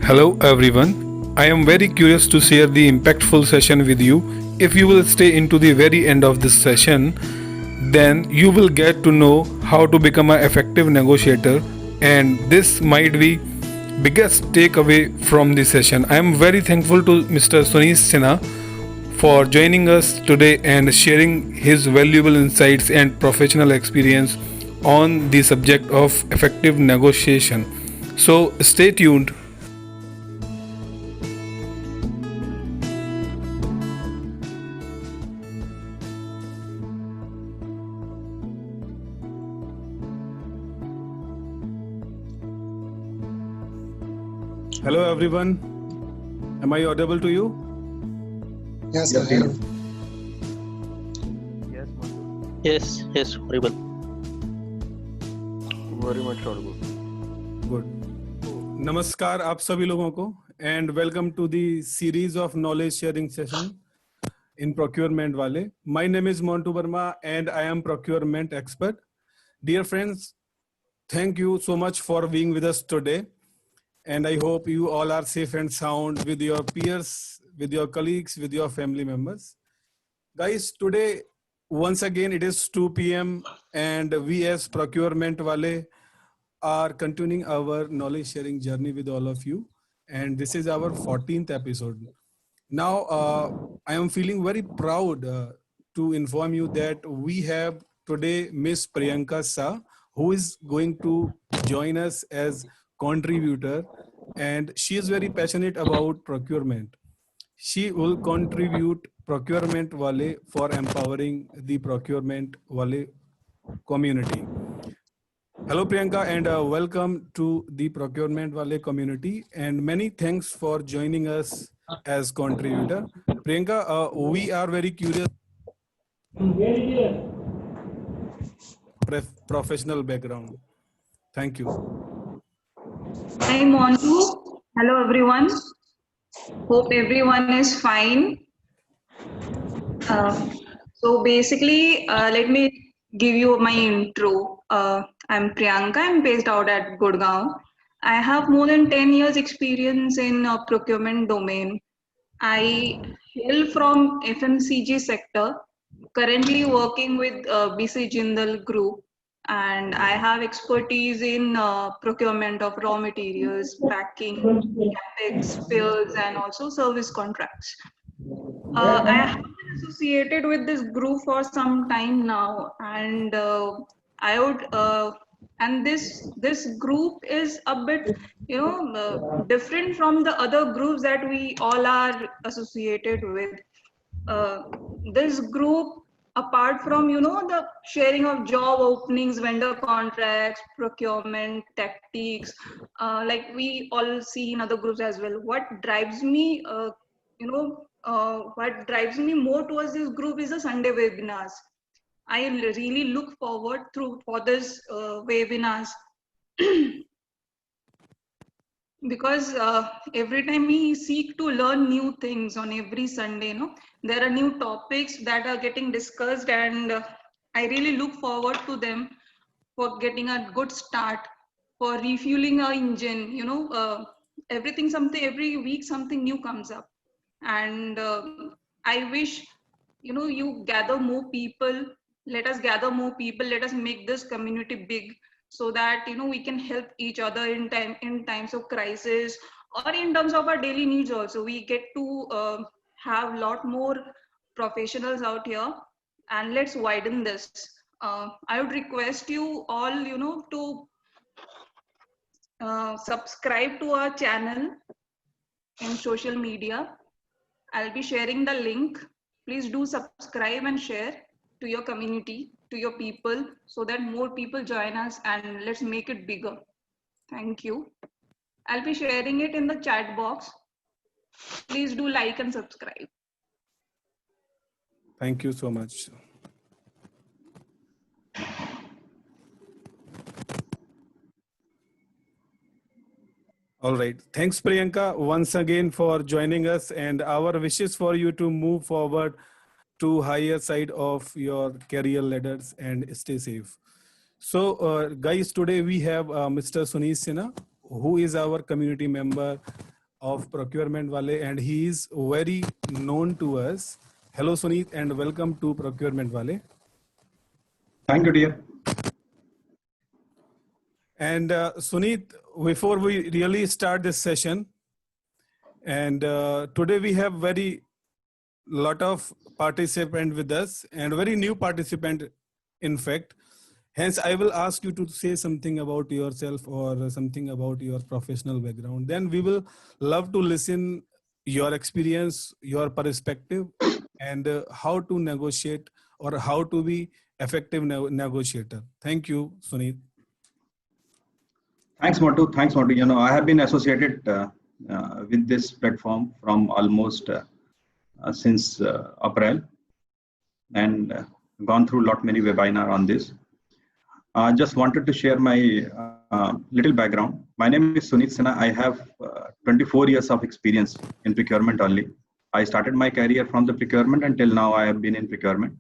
Hello everyone. I am very curious to share the impactful session with you. If you will stay into the very end of this session, then you will get to know how to become an effective negotiator, and this might be biggest takeaway from the session. I am very thankful to Mr. Sunish Sinha for joining us today and sharing his valuable insights and professional experience on the subject of effective negotiation. So stay tuned. Hello everyone. Am I audible to you? Yes, Yes, sir. Yes, horrible. very much audible. Good. नमस्कार आप सभी लोगों को and welcome to the series of knowledge sharing session in procurement वाले. My name is Montu Verma and I am procurement expert. Dear friends, thank you so much for being with us today. And I hope you all are safe and sound with your peers, with your colleagues, with your family members. Guys, today, once again, it is 2 p.m. and we as Procurement Wale are continuing our knowledge sharing journey with all of you. And this is our 14th episode. Now, I am feeling very proud to inform you that we have today Miss Priyanka Shah, who is going to join us as contributor, and she is very passionate about procurement. She will contribute procurement wale for empowering the procurement wale community. Hello Priyanka and welcome to the procurement wale community, and many thanks for joining us as contributor. Priyanka, we are very curious professional background. Thank you. Hi, Montu. Hello, everyone. Hope everyone is fine. So basically, let me give you my intro. I'm Priyanka. I'm based out at Gurgaon. I have more than 10 years experience in procurement domain. I hail from FMCG sector, currently working with BC Jindal Group, and I have expertise in procurement of raw materials, packing, capex, spares, and also service contracts. I have been associated with this group for some time now, and I would and this group is a bit different from the other groups that we all are associated with. This group, apart from the sharing of job openings, vendor contracts, procurement tactics, like we all see in other groups as well, what drives me more towards this group is the Sunday webinars. I really look forward through for this webinars because every time we seek to learn new things on every Sunday, there are new topics that are getting discussed, and I really look forward to them for getting a good start, for refueling our engine. Every week something new comes up, and I wish you gather more people. Let us gather more people. Let us make this community big so that we can help each other in times of crisis, or in terms of our daily needs also. We get to have a lot more professionals out here, and let's widen this. I would request you all to subscribe to our channel in social media. I'll be sharing the link. Please do subscribe and share to your community, to your people, so that more people join us, and let's make it bigger. Thank you. I'll be sharing it in the chat box. Please do like and subscribe. Thank you so much. All right. Thanks, Priyanka, once again for joining us, and our wishes for you to move forward to higher side of your career ladders and stay safe. So, guys, today we have Mr. Sunish Sinha, who is our community member of Procurement Wale, and he is very known to us. Hello, Sunit, and welcome to Procurement Wale. Thank you, dear. And Sunit, before we really start this session, and today we have very lot of participant with us and very new participant, in fact. Hence, I will ask you to say something about yourself or something about your professional background. Then we will love to listen your experience, your perspective, and how to negotiate or how to be effective negotiator. Thank you, Sunit. Thanks, Montu. Thanks, Montu. You know, I have been associated with this platform from almost since April, and gone through many webinar on this. I just wanted to share my little background. My name is Sunit Sinha. I have 24 years of experience in procurement only. I started my career from the procurement until now I have been in procurement.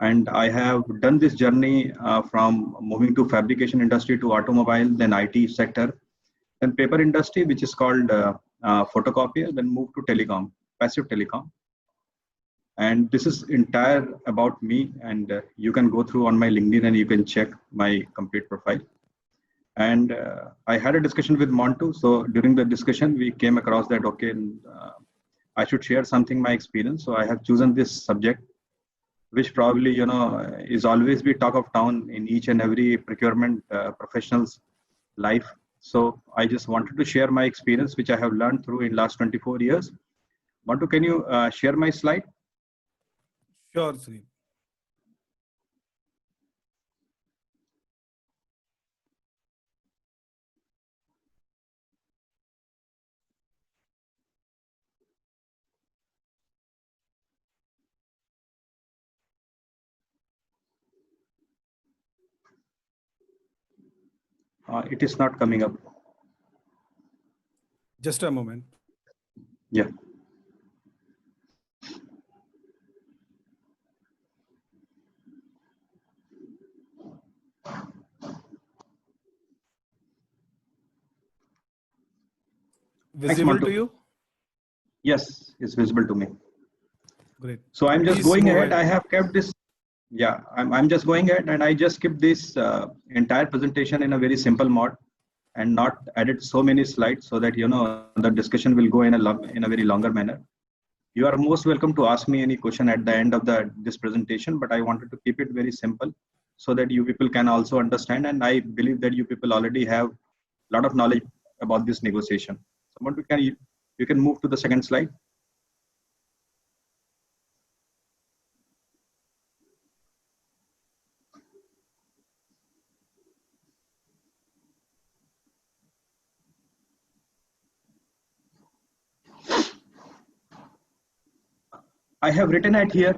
And I have done this journey from moving to fabrication industry to automobile, then IT sector, then paper industry, which is called photocopier, then moved to telecom, passive telecom. And this is entire about me, and you can go through on my LinkedIn and you can check my complete profile. And I had a discussion with Montu. So during the discussion, we came across that, okay, I should share something, my experience. So I have chosen this subject, which probably, you know, is always be talk of town in each and every procurement professional's life. So I just wanted to share my experience, which I have learned through in last 24 years. Montu, can you share my slide? Sure, Sunit. It is not coming up. Just a moment. Yeah. Visible Montu. to you? Yes, it's visible to me. Great. So I'm just Please going move ahead. ahead. I have kept this. Yeah, I'm just going ahead, and I just kept this entire presentation in a very simple mode and not added so many slides so that, you know, the discussion will go in a very longer manner. You are most welcome to ask me any question at the end of this presentation, but I wanted to keep it very simple so that you people can also understand. And I believe that you people already have a lot of knowledge about this negotiation. So you can move to the second slide. I have written it here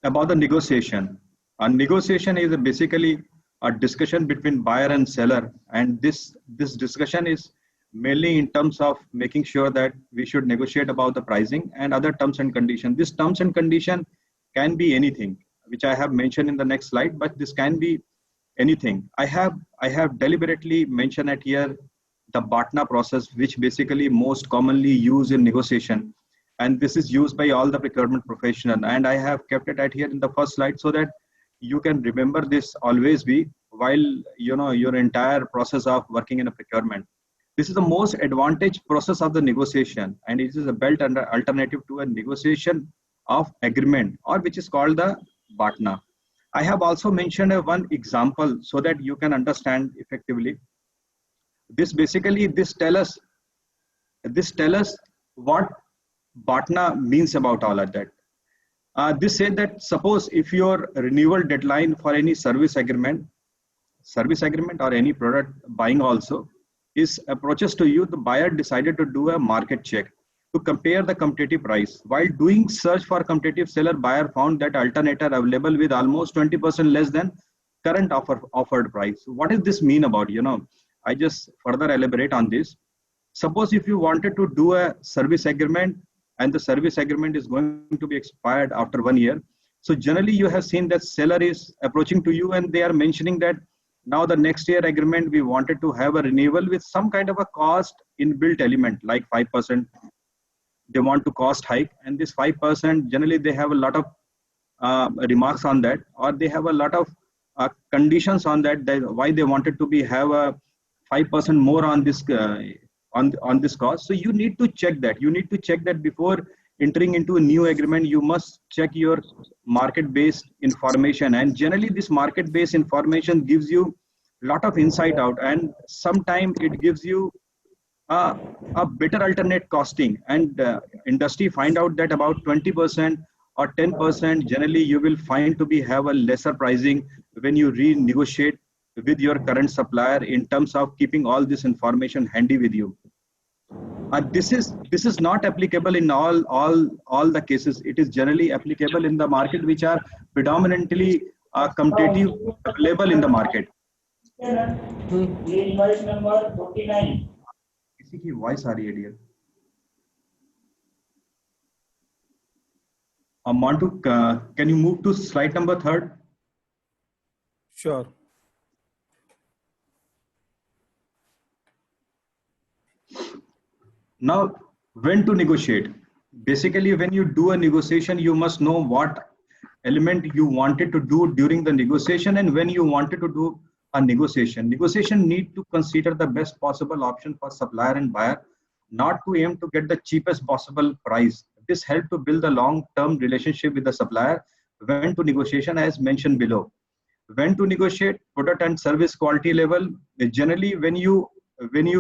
about the negotiation. A negotiation is basically a discussion between buyer and seller, and this discussion is mainly in terms of making sure that we should negotiate about the pricing and other terms and conditions. This terms and condition can be anything, which I have mentioned in the next slide, but this can be anything. I have deliberately mentioned it here, the BATNA process, which basically most commonly used in negotiation. And this is used by all the procurement professional. And I have kept it at here in the first slide so that you can remember this always be while, you know, your entire process of working in a procurement. This is the most advantage process of the negotiation, and it is a belt under alternative to a negotiation of agreement, or which is called the BATNA. I have also mentioned one example so that you can understand effectively. This tell us what BATNA means about all of that. This said that suppose if your renewal deadline for any service agreement or any product buying also is approaches to you, the buyer decided to do a market check to compare the competitive price. While doing search for competitive seller, buyer found that alternator available with almost 20% less than current offered price. What does this mean about, you know? I just further elaborate on this. Suppose if you wanted to do a service agreement and the service agreement is going to be expired after 1 year. So generally you have seen that seller is approaching to you and they are mentioning that Now the next year agreement, we wanted to have a renewal with some kind of a cost inbuilt element like 5%. They want to cost hike, and this 5% generally they have a lot of remarks on that, or they have a lot of conditions on that, why they wanted to be have a 5% more on this on this cost. So you need to check that. You need to check that before entering into a new agreement. You must check your market-based information, and generally this market-based information gives you a lot of insight out, and sometimes it gives you a better alternate costing, and industry find out that about 20% or 10% generally you will find to be have a lesser pricing when you renegotiate with your current supplier in terms of keeping all this information handy with you. This is not applicable in all the cases. It is generally applicable in the market which are predominantly competitive available in the market. Invoice number 49 किसी की voice आ रही है dear? Montu, can you move to slide number 3? Sure. Now, when to negotiate? Basically, when you do a negotiation, you must know what element you wanted to do during the negotiation, and when you wanted to do a negotiation. Negotiation need to consider the best possible option for supplier and buyer, not to aim to get the cheapest possible price. This helps to build a long-term relationship with the supplier. When to negotiation, as mentioned below. When to negotiate product and service quality level. Generally, when you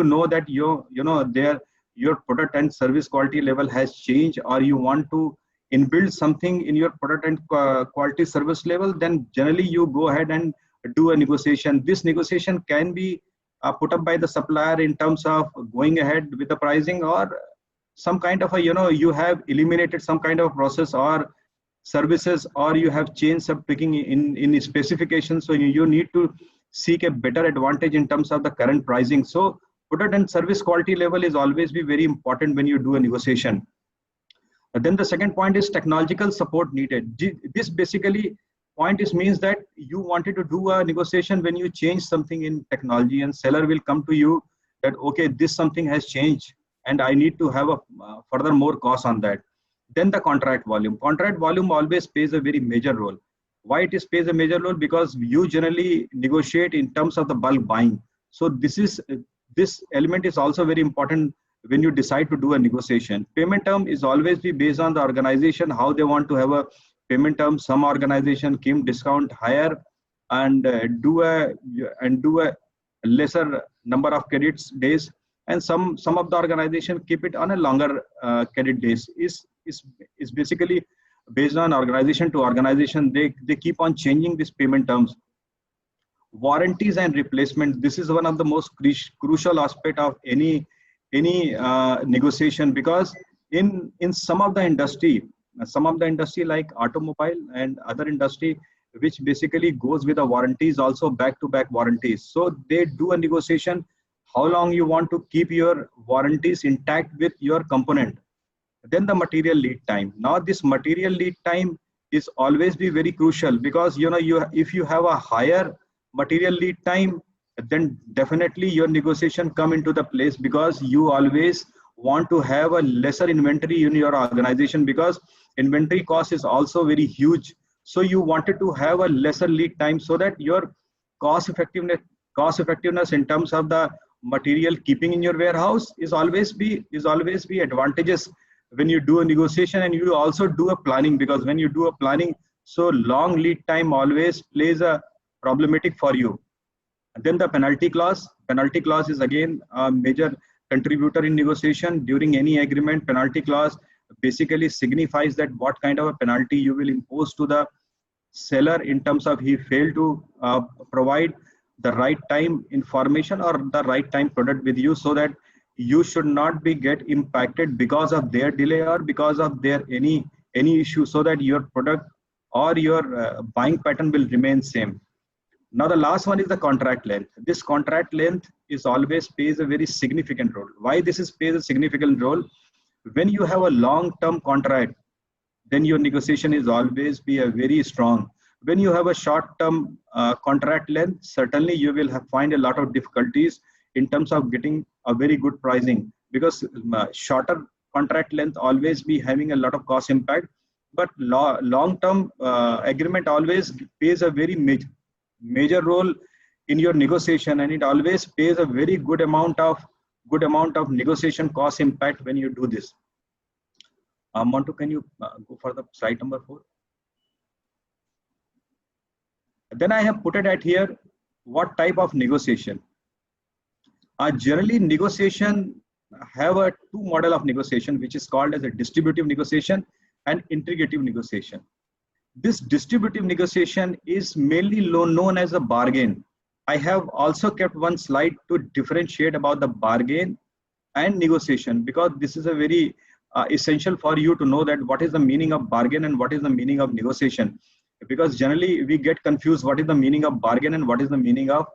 know that your product and service quality level has changed, or you want to inbuild something in your product and quality service level, then generally you go ahead and do a negotiation. This negotiation can be put up by the supplier in terms of going ahead with the pricing, or some kind of a, you have eliminated some kind of process or services, or you have changed some picking in specifications. So you need to seek a better advantage in terms of the current pricing. So product and service quality level is always be very important when you do a negotiation. And then the second point is technological support needed. This basically point means that you wanted to do a negotiation when you change something in technology, and seller will come to you that, okay, this something has changed and I need to have a further more cost on that. Then the contract volume. Contract volume always plays a very major role. Why it plays a major role? Because you generally negotiate in terms of the bulk buying. So this element is also very important when you decide to do a negotiation. Payment term is always be based on the organization, how they want to have a payment term. Some organization keep discount higher and do a lesser number of credits days, and some of the organization keep it on a longer credit days. Is basically based on organization to organization. They keep on changing these payment terms. Warranties and replacement. This is one of the most crucial aspect of any negotiation, because in some of the industry like automobile and other industry, which basically goes with the warranties, also back-to-back warranties. So they do a negotiation how long you want to keep your warranties intact with your component. Then the material lead time. Now this material lead time is always be very crucial, because if you have a higher material lead time, then definitely your negotiation come into the place, because you always want to have a lesser inventory in your organization, because inventory cost is also very huge. So you wanted to have a lesser lead time so that your cost effectiveness in terms of the material keeping in your warehouse is always be advantageous when you do a negotiation. And you also do a planning, because when you do a planning, so long lead time always plays a problematic for you. And then the penalty clause. Penalty clause is again a major contributor in negotiation. During any agreement, penalty clause basically signifies that what kind of a penalty you will impose to the seller in terms of he failed to provide the right time information or the right time product with you, so that you should not be get impacted because of their delay or because of their any issue, so that your product or your buying pattern will remain same. Now the last one is the contract length. This contract length is always plays a very significant role. Why this is plays a significant role? When you have a long-term contract, then your negotiation is always be a very strong, when you have a short-term contract length, certainly you will find a lot of difficulties in terms of getting a very good pricing, because shorter contract length always be having a lot of cost impact, but long-term agreement always plays a very major role in your negotiation, and it always pays a very good amount of negotiation cost impact when you do this. Montu, can you go for the slide number 4? Then I have put it at here, what type of negotiation. Generally, negotiation have a two model of negotiation, which is called as a distributive negotiation and integrative negotiation. This distributive negotiation is mainly known as a bargain. I have also kept one slide to differentiate about the bargain and negotiation, because this is a very essential for you to know that what is the meaning of bargain and what is the meaning of negotiation, because generally we get confused what is the meaning of bargain and what is the meaning of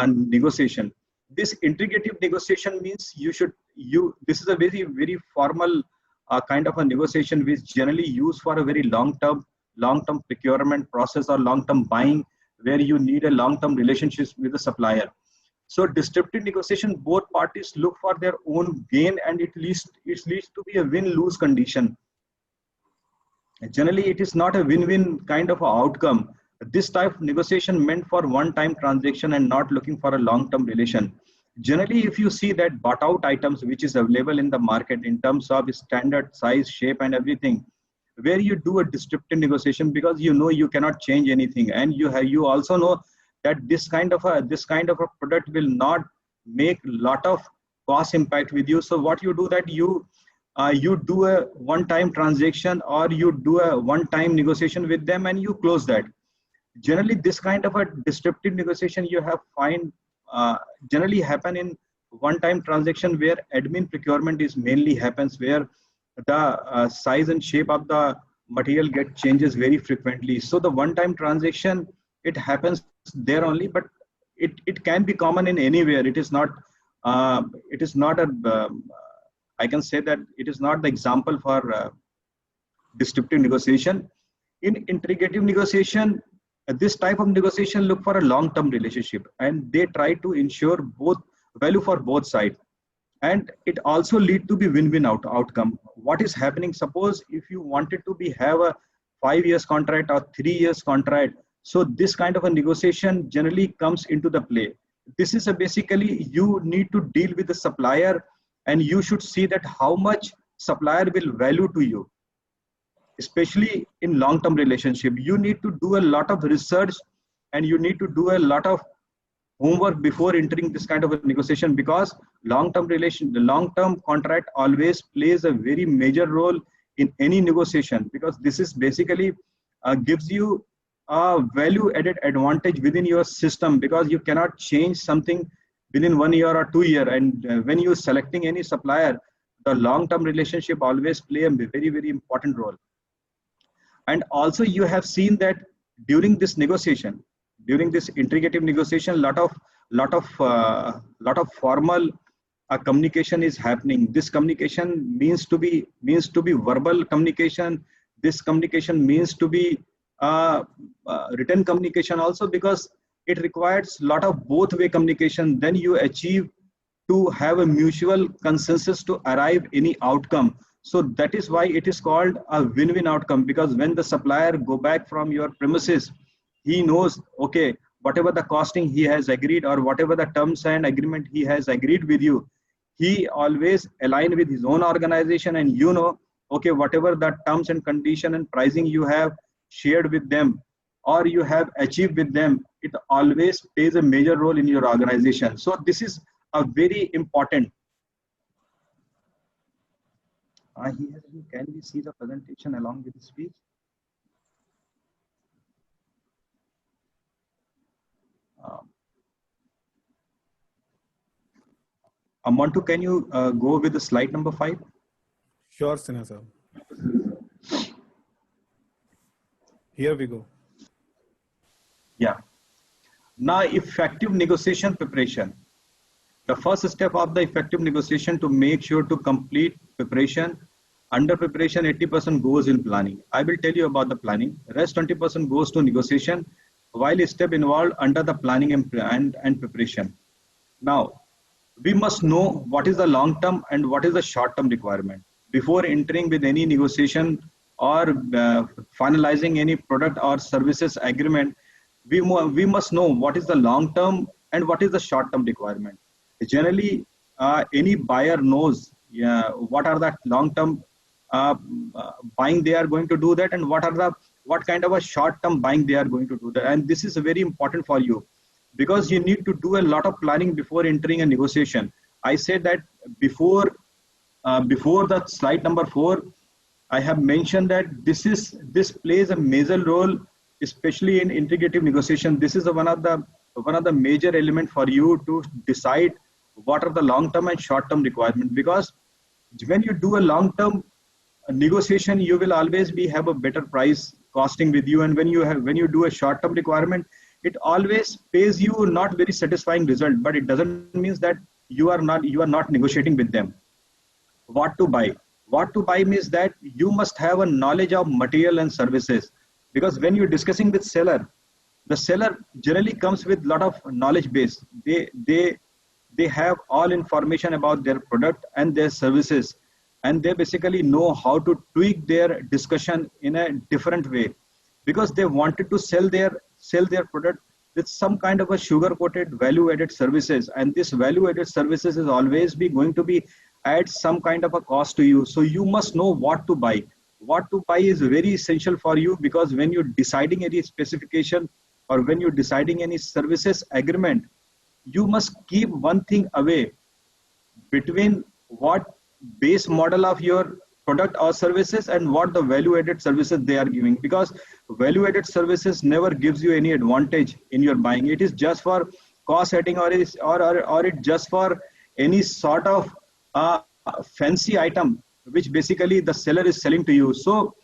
negotiation. This integrative negotiation means this is a very formal kind of a negotiation which generally used for a very long-term procurement process or long-term buying, where you need a long-term relationship with the supplier. So distributive negotiation, both parties look for their own gain, and it leads to be a win-lose condition. Generally, it is not a win-win kind of outcome. This type of negotiation meant for one-time transaction and not looking for a long-term relation. Generally, if you see that bought out items which is available in the market in terms of standard size, shape, and everything, where you do a distributive negotiation, because you know you cannot change anything, and you also know that this kind of a product will not make lot of cost impact with you. So what you do, that you do a one-time transaction, or you do a one-time negotiation with them and you close that. Generally, this kind of a distributive negotiation you have find generally happen in one-time transaction, where admin procurement is mainly happens, where the size and shape of the material changes very frequently. So the one-time transaction, it happens there only, but it can be common in anywhere. It is not I can say that it is not the example for distributive negotiation. In integrative negotiation, this type of negotiation look for a long-term relationship, and they try to ensure both value for both sides, and it also lead to be win-win outcome. What is happening, suppose if you wanted to have a 5 years contract or 3 years contract, so this kind of a negotiation generally comes into the play. This is basically you need to deal with the supplier, and you should see that how much supplier will value to you. Especially in long-term relationship, you need to do a lot of research, and you need to do a lot of homework before entering this kind of a negotiation, because the long-term contract always plays a very major role in any negotiation, because this is basically gives you a value-added advantage within your system, because you cannot change something within 1 year or 2 years. And when you're selecting any supplier, the long-term relationship always play a very important role. And also you have seen that during this negotiation, during this integrative negotiation, lot of formal communication is happening. This communication means to be verbal communication. This communication means to be written communication also, because it requires lot of both-way communication. Then you achieve to have a mutual consensus to arrive any outcome. So that is why it is called a win-win outcome, because when the supplier go back from your premises, he knows, okay, whatever the costing he has agreed, or whatever the terms and agreement he has agreed with you, he always align with his own organization, and you know, okay, whatever the terms and condition and pricing you have shared with them or you have achieved with them, it always plays a major role in your organization. So this is a very important. Can we see the presentation along with the speech? Montu, can you go with the slide number 5? Sure, Sinha sir. Here we go. Yeah. Now, effective negotiation preparation. The first step of the effective negotiation to make sure to complete preparation Under preparation, 80% goes in planning. I will tell you about the planning. Rest 20% goes to negotiation, while step involved under the planning and preparation. Now, we must know what is the long term and what is the short term requirement before entering with any negotiation or finalizing any product or services agreement. We must know what is the long term and what is the short term requirement. Generally, any buyer knows what are the long term buying they are going to do that, and what kind of a short term buying they are going to do that. And this is very important for you, because you need to do a lot of planning before entering a negotiation. I said that before the slide number 4, I have mentioned that this plays a major role, especially in integrative negotiation. This is one of the major element for you to decide what are the long term and short term requirements. Because when you do a long term negotiation, you will always have a better price costing with you, and when you do a short term requirement, it always pays you not very satisfying result. But it doesn't mean that you are not negotiating with them. What to buy means that you must have a knowledge of material and services, because when you're discussing with seller, the seller generally comes with lot of knowledge base. They have all information about their product and their services, and they basically know how to tweak their discussion in a different way, because they wanted to sell their product with some kind of a sugar coated value added services, and this value added services is always going to be add some kind of a cost to you. So you must know what to buy. What to buy is very essential for you, because when you're deciding any specification or when you're deciding any services agreement, you must keep one thing away between what base model of your product or services and what the value added services they are giving, because value added services never gives you any advantage in your buying. It is just for cost setting, or it just for any sort of fancy item which basically the seller is selling to you. So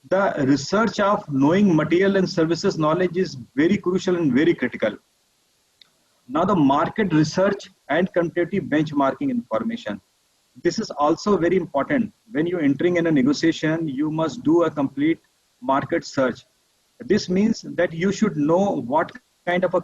the research of knowing material and services knowledge is very crucial and very critical. Now the market research and competitive benchmarking information. This is also very important. When you're entering in a negotiation, you must do a complete market search. This means that you should know what kind of a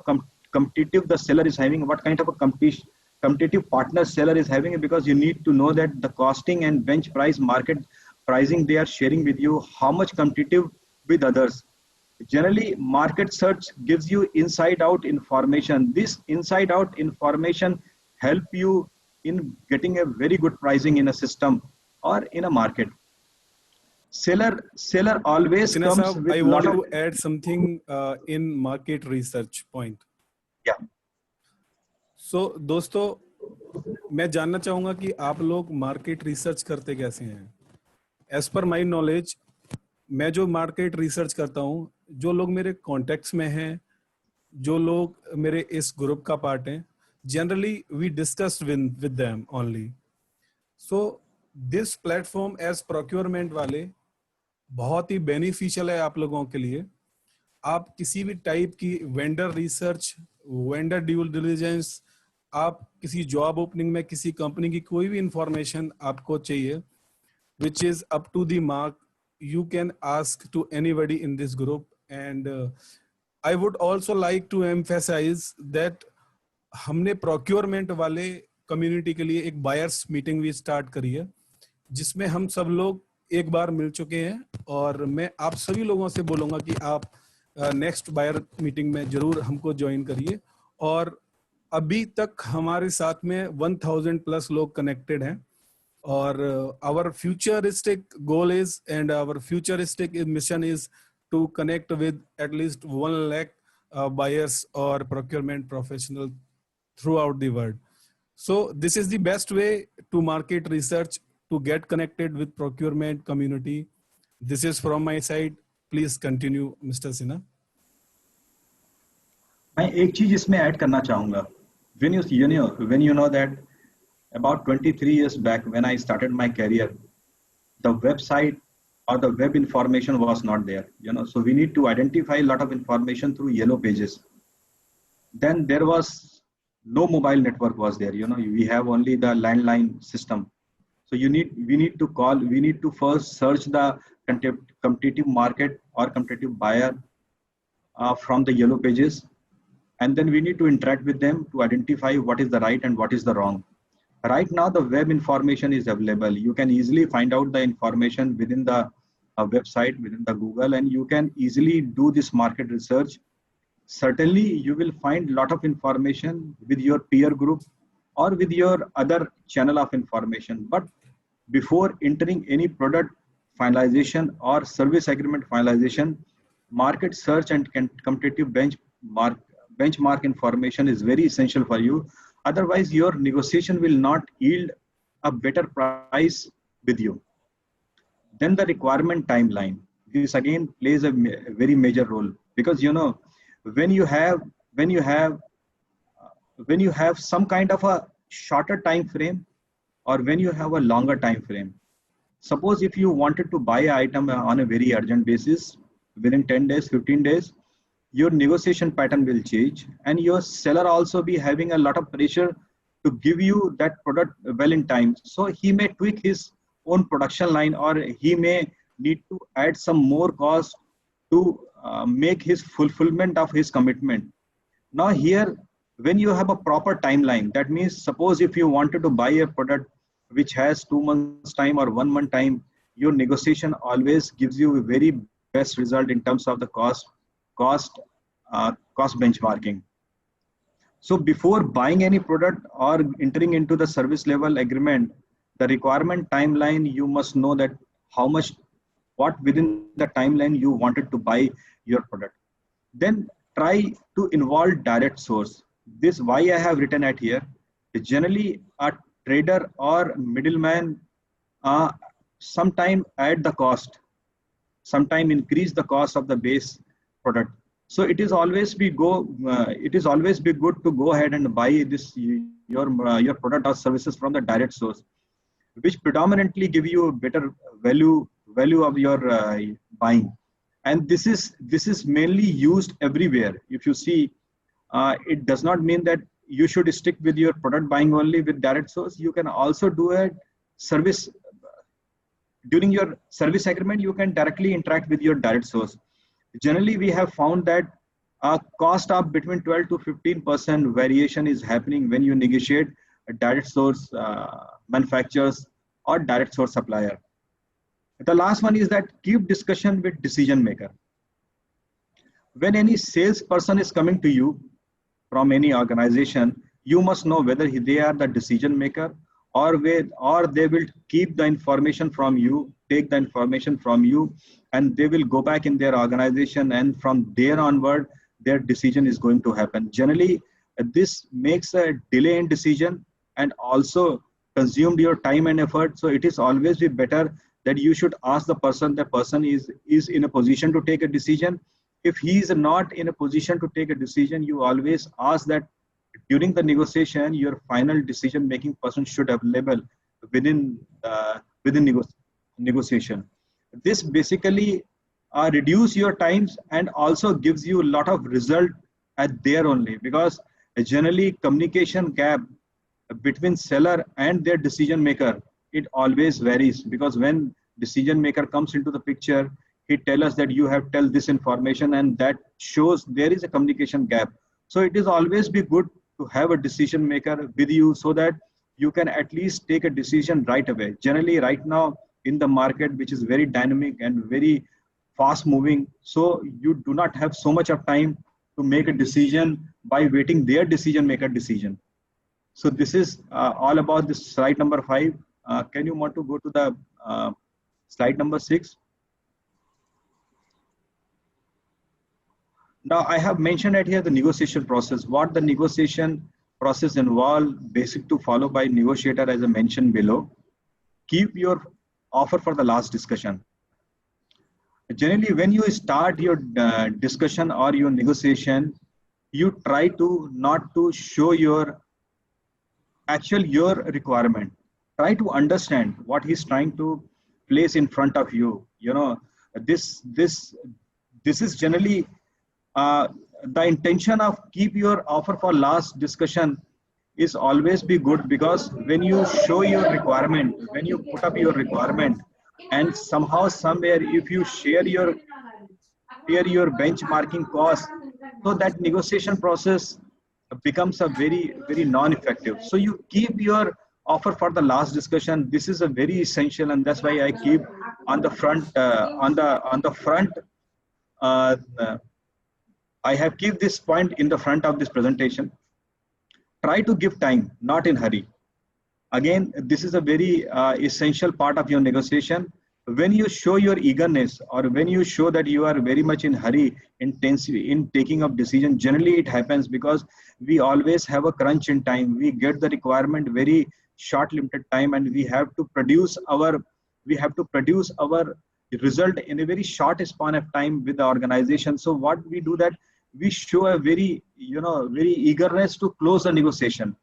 competitive the seller is having, what kind of a competitive partner seller is having, because you need to know that the costing and bench price market pricing they are sharing with you, how much competitive with others. Generally, market search gives you inside out information. This inside out information help you in getting a very good pricing in a system or in a market. Seller always Sinha comes sahab, with I lot want of, to add something in market research point. yeah. So दोस्तों, मैं जानना चाहूंगा कि आप लोग market research करते कैसे हैं. एज पर माई नॉलेज, मैं जो मार्केट रिसर्च करता हूँ, जो लोग मेरे कॉन्टेक्ट्स में हैं, जो लोग मेरे इस ग्रुप का पार्ट हैं, generally we discussed with them only. So this platform as procurement वाले बहुत ही बेनिफिशियल है आप लोगों के लिए. आप किसी भी टाइप की vendor research, vendor due diligence, आप किसी जॉब ओपनिंग में किसी कंपनी की कोई भी इंफॉर्मेशन आपको चाहिए which is up to the mark, you can ask to anybody in this group. And I would also like to emphasize that हमने प्रोक्योरमेंट वाले कम्युनिटी के लिए एक बायर्स मीटिंग भी स्टार्ट करी है, जिसमें हम सब लोग एक बार मिल चुके हैं, और मैं आप सभी लोगों से बोलूँगा कि आप नेक्स्ट बायर मीटिंग में जरूर हमको ज्वाइन करिए. और अभी तक हमारे साथ में 1000 प्लस लोग कनेक्टेड हैं, और our futuristic goal is, and our futuristic mission is to connect with at least 1 lakh buyers or procurement professional throughout the world. So this is the best way to market research, to get connected with procurement community. This is from my side. Please continue, Mr. Sinha. मैं एक चीज इसमें add करना चाहूंगा. When you know that about 23 years back when I started my career, the website or the web information was not there. So we need to identify a lot of information through yellow pages. Then there was no mobile network was there. We have only the landline system. So we need to first search the competitive market or competitive buyer from the yellow pages, and then we need to interact with them to identify what is the right and what is the wrong. Right now, the web information is available. You can easily find out the information within the website, within the Google, and you can easily do this market research. Certainly, you will find a lot of information with your peer group or with your other channel of information. But before entering any product finalization or service agreement finalization, market search and competitive benchmark information is very essential for you. Otherwise, your negotiation will not yield a better price with you. Then the requirement timeline. This again plays a very major role, because when you have some kind of a shorter time frame or when you have a longer time frame. Suppose if you wanted to buy an item on a very urgent basis within 10 days, 15 days, your negotiation pattern will change, and your seller also be having a lot of pressure to give you that product well in time. So he may tweak his own production line, or he may need to add some more cost to make his fulfillment of his commitment. Now here, when you have a proper timeline, that means suppose if you wanted to buy a product which has 2 months time or 1 month time, your negotiation always gives you a very best result in terms of the cost benchmarking. So before buying any product or entering into the service level agreement, the requirement timeline, you must know that what within the timeline you wanted to buy your product. Then try to involve direct source. This why I have written at here. Generally, a trader or middleman sometime add the cost, sometime increase the cost of the base product. So it is always be good to go ahead and buy this your product or services from the direct source, which predominantly give you a better value of your buying. And this is mainly used everywhere. If you see, it does not mean that you should stick with your product buying only with direct source. You can also do a service. During your service agreement, you can directly interact with your direct source. Generally, we have found that a cost of between 12 to 15% variation is happening when you negotiate a direct source manufacturers or direct source supplier. The last one is that keep discussion with decision maker. When any salesperson is coming to you from any organization, you must know whether they are the decision maker or they will keep the information from you, take the information from you, and they will go back in their organization, and from there onward, their decision is going to happen. Generally, this makes a delay in decision and also consumed your time and effort. So it is always be better that you should ask the person is in a position to take a decision. If he is not in a position to take a decision, you always ask that during the negotiation, your final decision-making person should have available within negotiation. This basically reduce your times and also gives you a lot of result at there only, because generally communication gap between seller and their decision maker, it always varies, because when decision maker comes into the picture, he tells us that you have tell this information, and that shows there is a communication gap. So it is always be good to have a decision maker with you so that you can at least take a decision right away. Generally right now in the market, which is very dynamic and very fast moving, so you do not have so much of time to make a decision by waiting their decision maker decision. So this is all about this slide number 5. Can you want to go to the slide number 6? Now I have mentioned at here the negotiation process. What the negotiation process involve, basic to follow by negotiator as I mentioned below. Keep your offer for the last discussion. Generally, when you start your discussion or your negotiation, you try to not to show your requirement. Try to understand what he's trying to place in front of you. You know, this is generally the intention of keep your offer for last discussion is always be good, because when you show your requirement, when you put up your requirement, and somehow somewhere if you share your benchmarking cost, so that negotiation process becomes a very non-effective. So you keep your offer for the last discussion. This is a very essential, and that's why I keep on the front uh, I have keep this point in the front of this presentation. Try to give time, not in hurry. Again, this is a very essential part of your negotiation. When you show your eagerness, or when you show that you are very much in hurry, in taking up decision, generally it happens because we always have a crunch in time. We get the requirement very short limited time, and we have to produce our result in a very short span of time with the organization. So what we do, that we show a very eagerness to close the negotiation.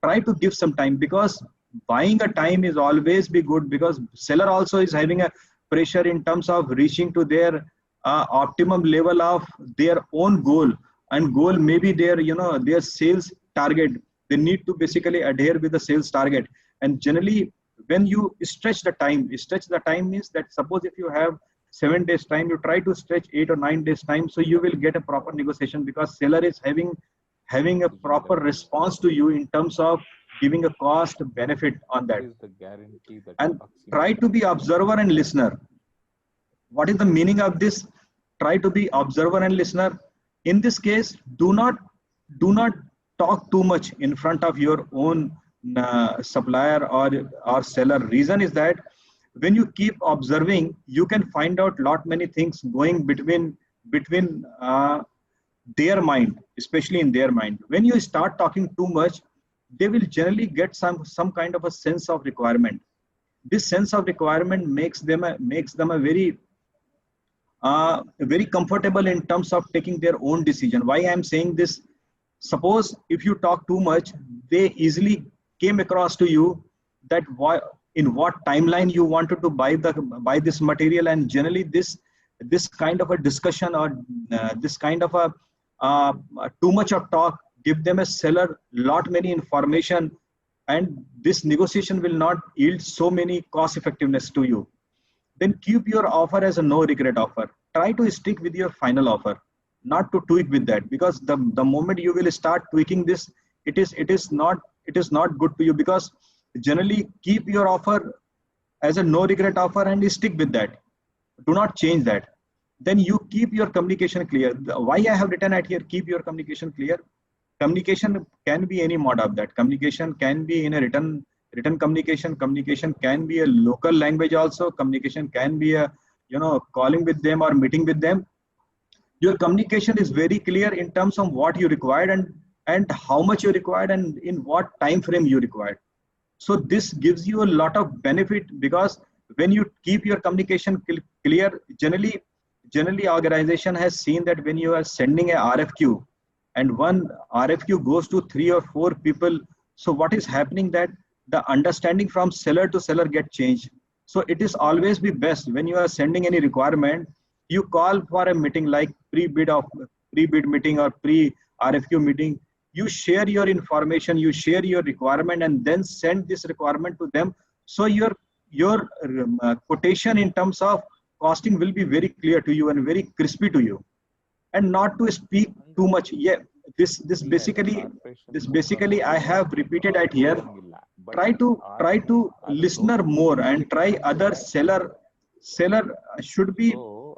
Try to give some time, because buying a time is always be good, because seller also is having a pressure in terms of reaching to their optimum level of their own goal, and goal may be their sales target. They need to basically adhere with the sales target. And generally, when you stretch the time means that, suppose if you have 7 days time, you try to stretch 8 or 9 days time, so you will get a proper negotiation, because seller is having a proper response to you in terms of giving a cost benefit on that. And try to be observer and listener. What is the meaning of this? Try to be observer and listener. In this case, do not talk too much in front of your own supplier or seller. Reason is that when you keep observing, you can find out many things going between their mind, especially in their mind. When you start talking too much, they will generally get some kind of a sense of requirement. This sense of requirement makes them a very comfortable in terms of taking their own decision. Why I am saying this? Suppose if you talk too much, they easily came across to you that in what timeline you wanted to buy this material, and generally this kind of a discussion, or this kind of a too much of talk give them a seller many information, and this negotiation will not yield so many cost effectiveness to you. Then keep your offer as a no regret offer. Try to stick with your final offer, not to tweak with that, because the moment you will start tweaking this, it is not good to you. Because generally, keep your offer as a no regret offer and stick with that. Do not change that. Then you keep your communication clear. Why I have written at here, keep your communication clear. Communication can be any mode of that. Communication can be in a written communication. Communication can be a local language also. Communication can be a calling with them or meeting with them. Your communication is very clear in terms of what you required, and how much you required, and in what time frame you required. So this gives you a lot of benefit, because when you keep your communication clear, generally organization has seen that when you are sending a RFQ, and one RFQ goes to 3 or 4 people, so what is happening, that the understanding from seller to seller get changed. So it is always be best, when you are sending any requirement, you call for a meeting like pre-bid meeting or pre-RFQ meeting. You share your information, you share your requirement, and then send this requirement to them. So your quotation in terms of costing will be very clear to you and very crispy to you, and not to speak too much. Yeah, this basically I have repeated at here. Try to listener more, and try other seller should be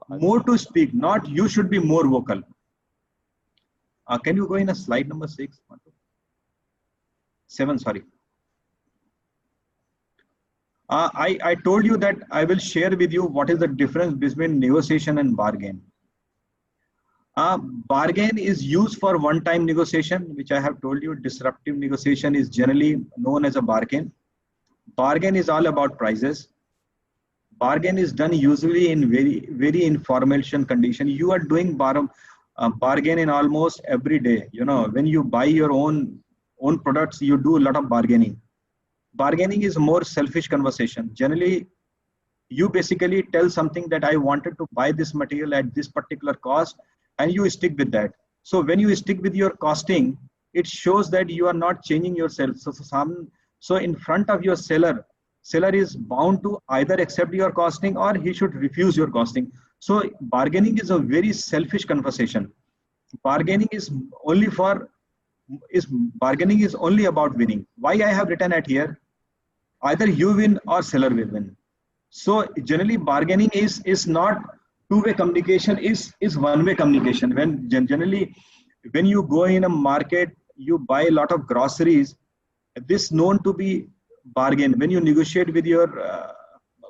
more to speak, not you should be more vocal. Can you go in a slide number 7? Sorry. I told you that I will share with you what is the difference between negotiation and bargain. Bargain is used for one-time negotiation, which I have told you. Disruptive negotiation is generally known as a bargain. Bargain is all about prices. Bargain is done usually in very informal condition. You are doing bargain in almost every day. When you buy your own products, you do a lot of bargaining. Bargaining is more selfish conversation. Generally, you basically tell something that I wanted to buy this material at this particular cost, and you stick with that. So when you stick with your costing, it shows that you are not changing yourself. So in front of your seller is bound to either accept your costing or he should refuse your costing. So bargaining is a very selfish conversation. Bargaining is only about winning. Why I have written at here, either you win or seller will win. So generally bargaining is not two-way communication, is one-way communication. When generally when you go in a market, you buy a lot of groceries, this known to be bargain. When you negotiate with your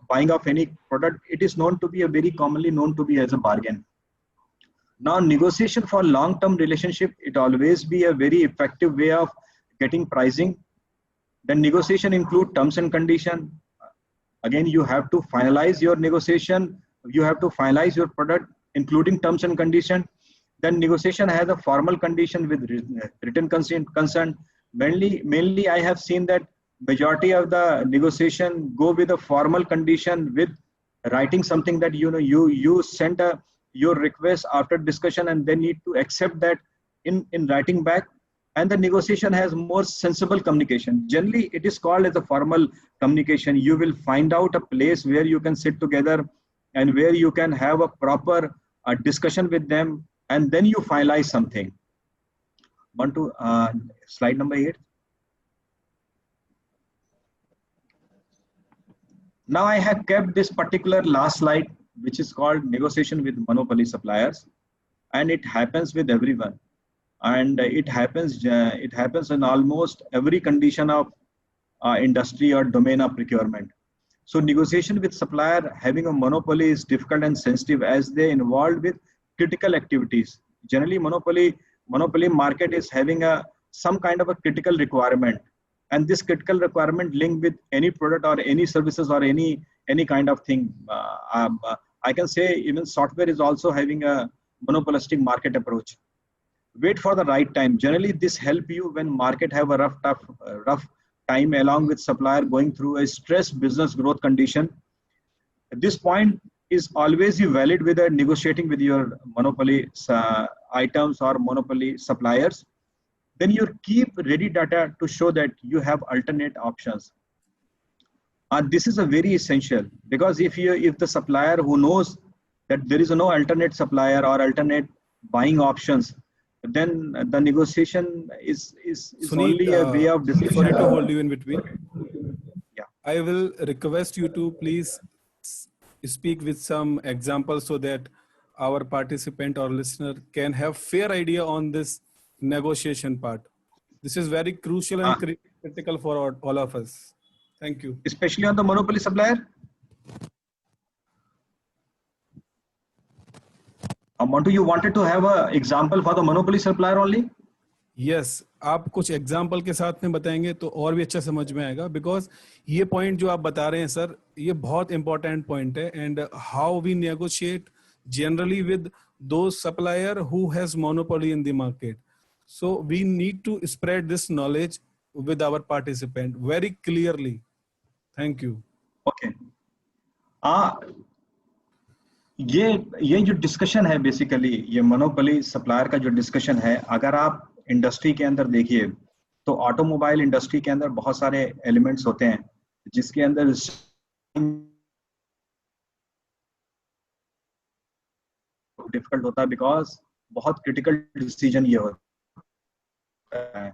buying of any product, it is known to be a very commonly known to be as a bargain. Now negotiation for long-term relationship, it always be a very effective way of getting pricing. Then negotiation include terms and condition. Again, you have to finalize your negotiation. You have to finalize your product, including terms and condition. Then negotiation has a formal condition with written consent. Mainly, I have seen that majority of the negotiation go with a formal condition with writing something that you sent your request after discussion and they need to accept that in writing back. And the negotiation has more sensible communication. Generally, it is called as a formal communication. You will find out a place where you can sit together and where you can have a proper discussion with them, and then you finalize something. Want to slide number 8. Now I have kept this particular last slide, which is called negotiation with monopoly suppliers, and it happens with everyone. And it happens in almost every condition of industry or domain of procurement. So negotiation with supplier having a monopoly is difficult and sensitive as they involved with critical activities. Generally, monopoly market is having some kind of a critical requirement, and this critical requirement linked with any product or any services or any kind of thing. I can say even software is also having a monopolistic market approach. Wait for the right time. Generally, this help you when market have a rough time along with supplier going through a stressed business growth condition. This point is always valid with negotiating with your monopoly items or monopoly suppliers. Then you keep ready data to show that you have alternate options. This is a very essential, because if the supplier who knows that there is no alternate supplier or alternate buying options, then the negotiation is Suneet, only a way of discussion. Sorry to hold you in between. Yeah. I will request you to please speak with some examples so that our participant or listener can have fair idea on this negotiation part. This is very crucial and critical for all of us. Thank you. Especially on the monopoly supplier. Montu, you wanted to have an example for the monopoly supplier only? Yes, आप कुछ example के साथ में बताएंगे तो और भी अच्छा समझ में आएगा, बिकॉज ये पॉइंट जो आप बता रहे हैं सर, ये बहुत इंपॉर्टेंट पॉइंट है. And how we negotiate generally with those supplier who has monopoly in the market. So we need to spread this knowledge with our participant very clearly. Thank you. Okay. ये जो discussion है basically, ये monopoly supplier का जो discussion है, अगर आप industry के अंदर देखिए तो ऑटोमोबाइल इंडस्ट्री के अंदर बहुत सारे एलिमेंट्स होते हैं जिसके अंदर डिफिकल्ट होता है, बिकॉज बहुत क्रिटिकल डिसीजन ये होता है.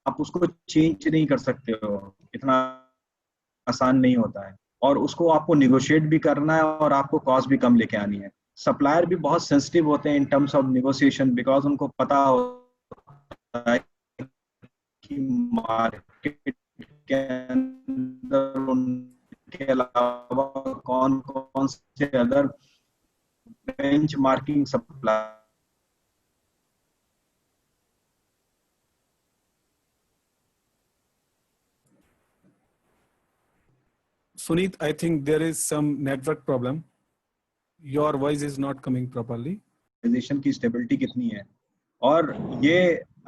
आप उसको चेंज नहीं कर सकते हो, इतना आसान नहीं होता है, और उसको आपको निगोशिएट भी करना है और आपको कॉस्ट भी कम लेके आनी है. सप्लायर भी बहुत सेंसिटिव होते हैं in terms of negotiation, because उनको पता होता है कि मार्केट के अंदर उनके अलावा कौन कौन से other benchmarking supplier. Suneet, I think there is some network problem. Your voice is not coming properly. Organisation की स्टेबिलिटी कितनी है, और ये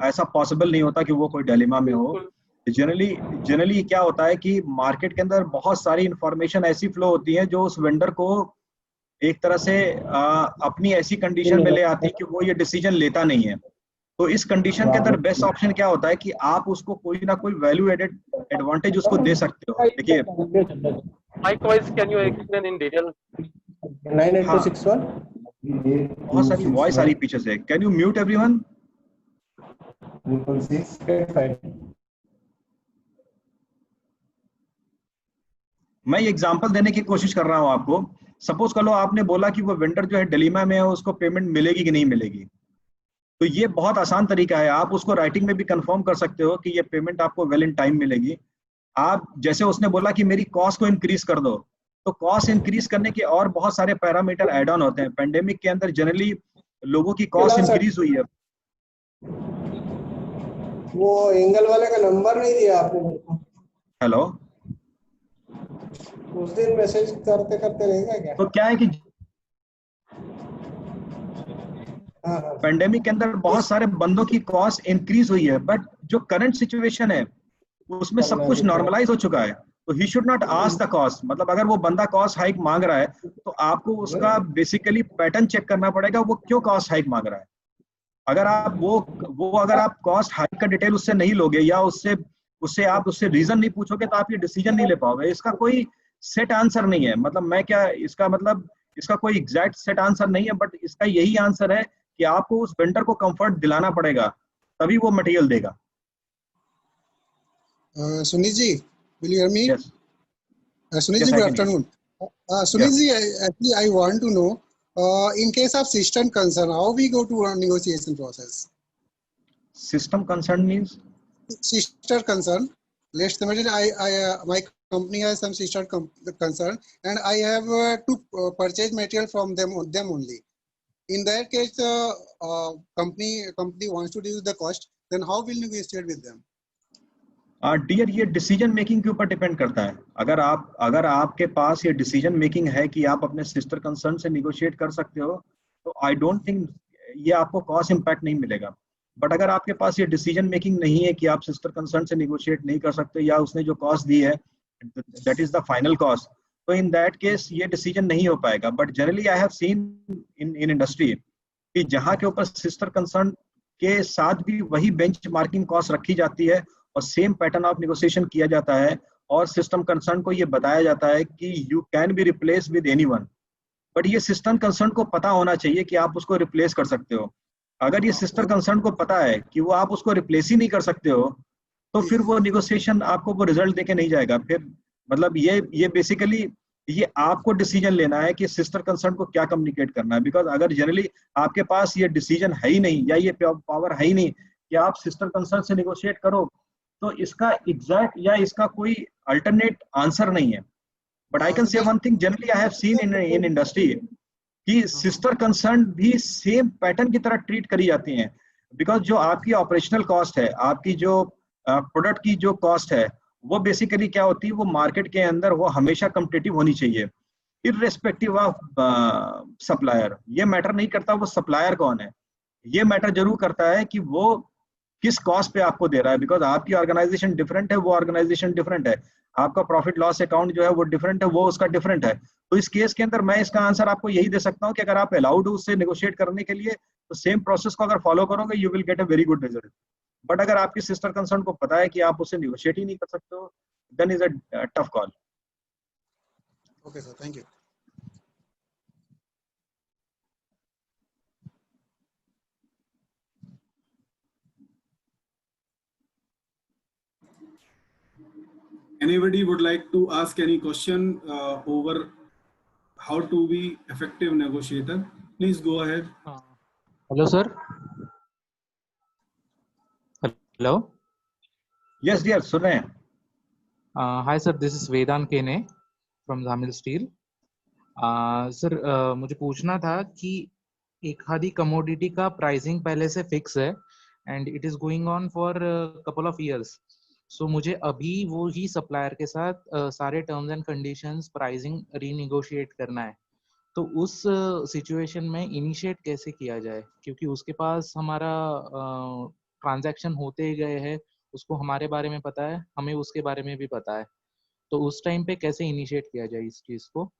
ऐसा पॉसिबल नहीं होता कि वो कोई डिलेमा में हो. जनरली क्या होता है कि मार्केट के अंदर बहुत सारी इंफॉर्मेशन ऐसी फ्लो होती है जो उस वेंडर को एक तरह से अपनी ऐसी कंडीशन में ले आती है कि वो ये डिसीजन लेता नहीं है। तो इस कंडीशन के अंदर बेस्ट ऑप्शन क्या होता है कि आप उसको कोई ना कोई वैल्यू एडेड एडवांटेज उसको दे सकते हो। देखिए, Mike voice, can you explain in detail? हाँ, 98261 बहुत सारी वॉइस आ रही पीछे से। Can you mute everyone? 666 मैं एग्जांपल देने की कोशिश कर रहा हूं आपको। सपोज कर लो आपने बोला कि वो वेंडर जो है डिलीमा में है, उसको पेमेंट मिलेगी कि नहीं मिलेगी। तो ये बहुत आसान तरीका है, आप उसको राइटिंग में भी कंफर्म कर सकते हो कि ये पेमेंट आपको वेल इन टाइम मिलेगी। आप जैसे उसने बोला कि मेरी कॉस्ट को इंक्रीज कर दो, तो कॉस्ट इंक्रीज करने के और बहुत सारे पैरामीटर ऐड ऑन होते हैं। पेंडेमिक के अंदर जनरली लोगों की कॉस्ट इंक्रीज हुई है। वो एंगल वाले का नंबर नहीं दिया आपने मेरे को। हेलो, उस दिन मैसेज करते करते रहेगा क्या? तो क्या है कि हाँ हाँ पेंडेमिक के अंदर बहुत सारे बंदों की कॉस्ट इंक्रीज हुई है, बट जो करंट सिचुएशन है उसमें सब कुछ नॉर्मलाइज हो चुका है। तो he should not ask the cost. मतलब अगर वो बंदा कॉस्ट हाइक मांग रहा है तो आपको उसका बेसिकली पैटर्न चेक करना पड़ेगा, वो क्यों कॉस्ट हाइक मांग रहा है। अगर आप वो अगर आप कॉस्ट हाइक का डिटेल उससे नहीं लोगे या उससे उससे आप उससे रीजन नहीं पूछोगे तो आप ये डिसीजन नहीं ले पाओगे। इसका कोई सेट आंसर नहीं है। मतलब मैं क्या, इसका मतलब इसका कोई एग्जैक्ट सेट आंसर नहीं है, बट इसका यही आंसर है कि आपको उस वेंडर को कंफर्ट दिलाना पड़ेगा, तभी वो मटेरियल देगा। Sunit ji, will you hear me? Yes Sunit yes ji, I good can hear. afternoon. Sunit ji, actually I want to know, in case of system concern, how we go to a negotiation process? System concern means Sister concern. Let's imagine my company has some sister concern, and I have to purchase material from them only. In that case, company wants to reduce the cost. Then how will negotiate with them? Dear, ये decision making के ऊपर depend करता है। अगर आपके पास ये decision making है कि आप अपने सिस्टर कंसर्न से निगोशिएट कर सकते हो, तो आई डोंट थिंक ये आपको कॉस्ट इम्पैक्ट नहीं मिलेगा। बट अगर आपके पास ये डिसीजन मेकिंग नहीं है कि आप सिस्टर कंसर्न से निगोशिएट नहीं कर सकते, या उसने जो कॉस्ट दी है that is the final cost, तो इन दैट केस ये डिसीजन नहीं हो पाएगा। But generally I have seen in industry कि जहाँ के ऊपर सिस्टर कंसर्न के साथ भी वही बेंच मार्किंग कॉस्ट रखी जाती है और सेम पैटर्न ऑफ निगोशिएशन किया जाता है, और सिस्टम कंसर्न को ये बताया जाता है कि you can be replace with anyone. But ये सिस्टम कंसर्न को पता होना चाहिए कि आप उसको रिप्लेस कर सकते हो। अगर ये सिस्टर कंसर्न को पता है कि वो आप उसको रिप्लेस ही नहीं कर सकते हो, तो फिर वो निगोशिएशन आपको वो रिजल्ट देके नहीं जाएगा। फिर मतलब ये बेसिकली ये आपको डिसीजन लेना है कि सिस्टर कंसर्न को क्या कम्युनिकेट करना है। बिकॉज अगर जनरली आपके पास ये डिसीजन है ही नहीं या ये पावर है ही नहीं कि आप सिस्टर कंसर्न से निगोशिएट करो, तो इसका एग्जैक्ट या इसका कोई अल्टरनेट आंसर नहीं है। But I can say one thing, generally I have seen in industry कि सिस्टर कंसर्न भी सेम पैटर्न की तरह ट्रीट करी जाती हैं। बिकॉज जो आपकी ऑपरेशनल कॉस्ट है, आपकी जो प्रोडक्ट की जो कॉस्ट है, वो बेसिकली क्या होती है, वो मार्केट के अंदर वो हमेशा कम्पिटिटिव होनी चाहिए इररेस्पेक्टिव ऑफ सप्लायर। ये मैटर नहीं करता वो सप्लायर कौन है, ये मैटर जरूर करता है कि वो किस कॉस्ट पे आपको दे रहा है। बिकॉज आपकी ऑर्गेनाइजेशन डिफरेंट है, वो ऑर्गेनाइजेशन डिफरेंट है, आपका प्रॉफिट लॉस अकाउंट जो है वो डिफरेंट है, वो उसका डिफरेंट है। तो इस केस के अंदर मैं इसका आंसर आपको यही दे सकता हूँ कि अगर आप अलाउड हो उससे नेगोशिएट करने के लिए, तो सेम प्रोसेस को अगर फॉलो करोगे you will get a very good result. But अगर आपकी सिस्टर कंसर्न को पता है कि आप उससे नेगोशिएट ही नहीं कर सकते हो, then is a tough call. Okay, sir. Thank you. Anybody would like to ask any question over how to be effective negotiator? Please go ahead. Hello, sir. Hello. Yes dear, सुन रहे हैं। Hi, sir. This is Vedant Kene from Zamil Steel. Sir, मुझे पूछना था कि एक आधी commodity का प्राइसिंग पहले से फिक्स है and it is going on for couple of years. So मुझे अभी वो ही सप्लायर के साथ सारे terms and conditions pricing renegotiate करना है। तो उस सिचुएशन में इनिशिएट कैसे किया जाए, क्योंकि उसके पास हमारा ट्रांजैक्शन होते ही गए हैं, उसको हमारे बारे में पता है, हमें उसके बारे में भी पता है। तो उस टाइम पे कैसे इनिशिएट किया जाए इस चीज को?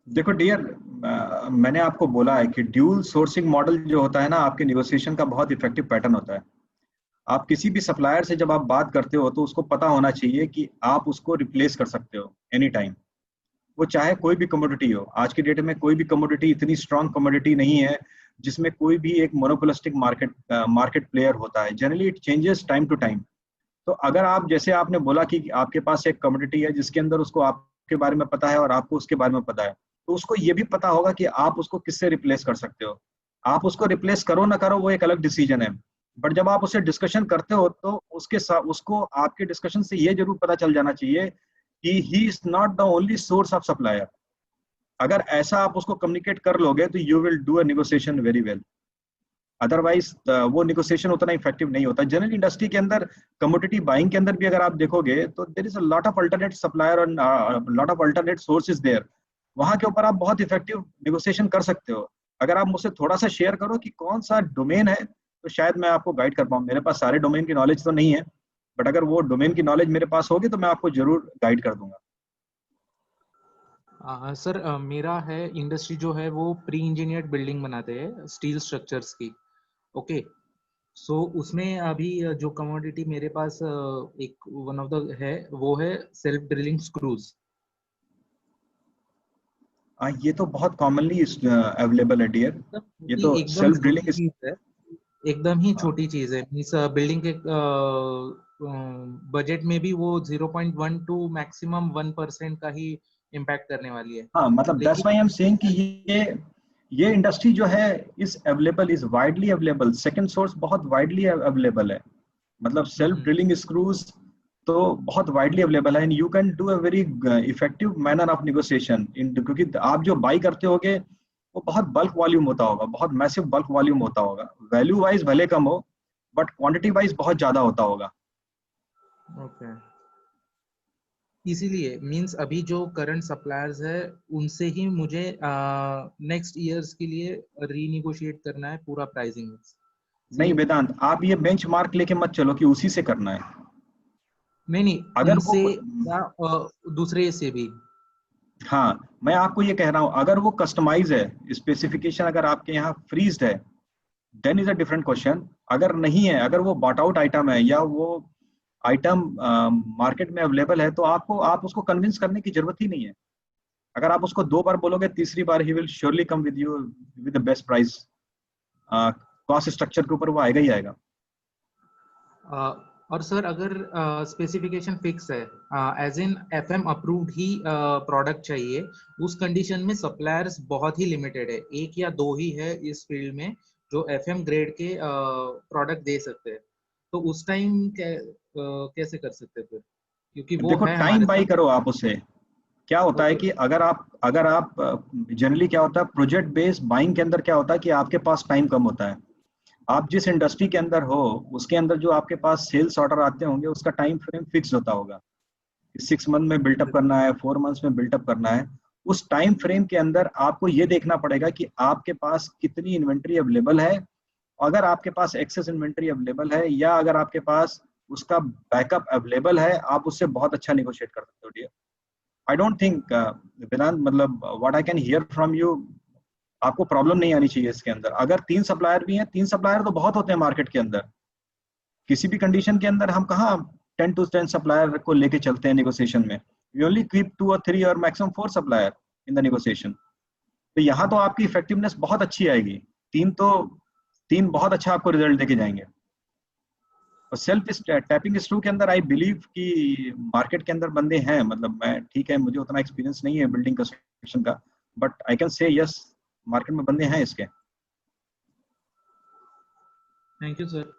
देखो डियर, मैंने आपको बोला है कि ड्यूल सोर्सिंग मॉडल जो होता है ना, आपके निगोशिएशन का बहुत इफेक्टिव पैटर्न होता है। आप किसी भी सप्लायर से जब आप बात करते हो तो उसको पता होना चाहिए कि आप उसको रिप्लेस कर सकते हो एनी टाइम, वो चाहे कोई भी कमोडिटी हो। आज की डेट में कोई भी कमोडिटी इतनी स्ट्रांग कमोडिटी नहीं है जिसमें कोई भी एक मोनोपोलिस्टिक मार्केट प्लेयर होता है। Generally it changes time to time. तो अगर आप, जैसे आपने बोला कि आपके पास एक कमोडिटी है जिसके अंदर उसको आपके बारे में पता है और आपको उसके बारे में पता है, तो उसको ये भी पता होगा कि आप उसको किससे रिप्लेस कर सकते हो। आप उसको रिप्लेस करो ना करो वो एक अलग डिसीजन है, बट जब आप उससे डिस्कशन करते हो तो उसके साथ उसको आपके डिस्कशन से ये जरूर पता चल जाना चाहिए कि he is not the only source of supplier. अगर ऐसा आप उसको कम्युनिकेट कर लोगे तो you will do a negotiation very well. Otherwise वो नेगोशिएशन उतना इफेक्टिव नहीं होता। जनरल इंडस्ट्री के अंदर कमोडिटी बाइंग के अंदर भी अगर आप देखोगे तो there is a lot of alternate supplier और lot of alternate sources there. वहां के ऊपर आप बहुत इफेक्टिव नेगोशिएशन कर सकते हो। अगर आप मुझसे थोड़ा सा शेयर करो कि कौन सा डोमेन है तो शायद मैं आपको गाइड कर पाऊँ। मेरे पास सारे डोमेन की नॉलेज तो नहीं है, बट अगर वो डोमेन की नॉलेज मेरे पास होगी तो मैं आपको जरूर गाइड कर दूंगा। सर मेरा है इंडस्ट्री जो है वो प्री इंजीनियर्ड बिल्डिंग बनाते हैं स्टील स्ट्रक्चर्स की। ओके, सो उसमें अभी जो कमोडिटी मेरे पास एक वन ऑफ द है वो है सेल्फ ड्रिलिंग स्क्रूज। ये तो बहुत कॉमनली अवेलेबल है डियर। ये तो एकदम सेल्फ छोटी ड्रिलिंग। चीज है, एकदम ही छोटी चीज है। मीन्स बिल्डिंग के बजट में भी वो 0.12 मैक्सिमम 1% का ही इम्पैक्ट करने वाली है। हाँ, मतलब that's why I am saying कि ये इंडस्ट्री जो है is available, is widely available. Second source बहुत वाइडली अवेलेबल है। मतलब सेल्फ ड्रिलिंग स्क्रूज तो बहुत वाइडली अवेलेबल है and you can do a very effective manner of negotiation in, क्योंकि आप जो बाई करते होगे वो बहुत बल्क वॉल्यूम होता होगा, बहुत मैसिव बल्क वॉल्यूम होता होगा। वैल्यू वाइज भले कम हो बट क्वांटिटी वाइज बहुत ज्यादा होता होगा। ओके, इसीलिए मींस अभी जो करंट सप्लायर्स है उनसे ही मुझे नेक्स्ट ईयर्स के लिए रीनिगोशिएट करना है पूरा प्राइसिंग। नहीं वेदांत, आप ये बेंचमार्क लेके मत चलो कि उसी से करना है। नहीं अगर वो, उनसे या दूसरे से भी। हाँ मैं आपको ये कह रहा हूँ, अगर वो कस्टमाइज है, स्पेसिफिकेशन अगर आपके यहाँ फ्रीज्ड है, then is a different question. अगर नहीं है, अगर वो बॉट आउट आइटम है या वो आइटम मार्केट में अवेलेबल है, तो आप उसको कन्विंस करने की जरूरत ही नहीं है। अगर आप उसको 2 बार बोलोगे, तीसरी बार ही will surely come with you with the best price. Cost structure के ऊपर वो आएगा ही आएगा। और सर अगर स्पेसिफिकेशन फिक्स है, एज इन एफएम अप्रूव्ड ही प्रोडक्ट चाहिए, उस कंडीशन में सप्लायर्स बहुत ही लिमिटेड है, एक या दो ही है इस फील्ड में जो एफएम ग्रेड के प्रोडक्ट दे सकते हैं। तो उस टाइम कैसे कर सकते हैं फिर, क्योंकि वो देखो है टाइम हमारे बाई साथ। करो आप उसे। क्या होता है ओके, कि अगर आप जनरली क्या होता है प्रोजेक्ट बेस्ड बाइंग के अंदर, क्या होता है कि आपके पास टाइम कम होता है। आप जिस इंडस्ट्री के अंदर हो उसके अंदर जो आपके पास सेल्स ऑर्डर आते होंगे उसका टाइम फ्रेम फिक्स होता होगा। 6 मंथ में बिल्टअप करना है, 4 मंथ्स में बिल्टअप करना है। उस टाइम फ्रेम के अंदर आपको ये देखना पड़ेगा कि आपके पास कितनी इन्वेंट्री अवेलेबल है। अगर आपके पास एक्सेस इन्वेंट्री अवेलेबल है या अगर आपके पास उसका बैकअप अवेलेबल है, आप उससे बहुत अच्छा निगोशिएट कर सकते हो डियर। आई डोंट थिंक वेदांत, मतलब what I can hear from you, आपको प्रॉब्लम नहीं आनी चाहिए इसके अंदर। अगर 3 सप्लायर भी हैं, 3 सप्लायर तो बहुत होते हैं मार्केट के अंदर। किसी भी कंडीशन के अंदर हम कहाँ 10 to 10 सप्लायर को लेके चलते हैं नेगोशिएशन में। वी ओनली कीप 2 or 3 और maximum 4 supplier in the negotiation. तो यहाँ तो आपकी इफेक्टिवनेस बहुत अच्छी आएगी। तीन बहुत अच्छा आपको रिजल्ट देके जाएंगे। और सेल्फ टैपिंग स्क्रू के अंदर आई बिलीव कि मार्केट के अंदर बंदे हैं। मतलब मैं, ठीक है मुझे उतना एक्सपीरियंस नहीं है बिल्डिंग कंस्ट्रक्शन का, but I can say yes, market में बंदे हैं इसके। Thank you sir.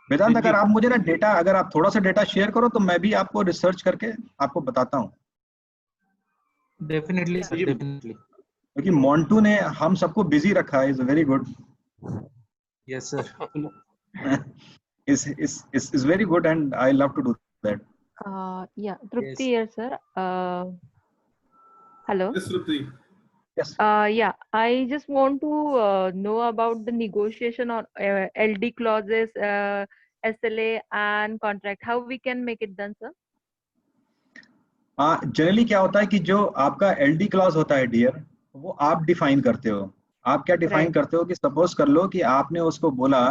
वेदांत, अगर आप मुझे ना डेटा, अगर आप थोड़ा सा डेटा शेयर करो तो मैं भी आपको रिसर्च करके आपको बताता हूँ। डेफिनेटली सर, क्योंकि डेफिनेटली। क्योंकि मोन्टू ने हम सबको बिजी रखा है। Is very good. Yes sir. is very good and I love to do that. Yeah, Trupti Yes. here, sir. Hello. Yes, Trupti. Yes. Yeah, I just want to know about the negotiation on LD clauses, SLA, and contract. How we can make it done, sir? Generally क्या होता है कि जो आपका LD clause होता है dear, वो आप डिफाइन करते हो। आप क्या डिफाइन Right. करते हो कि सपोज कर लो कि आपने उसको बोला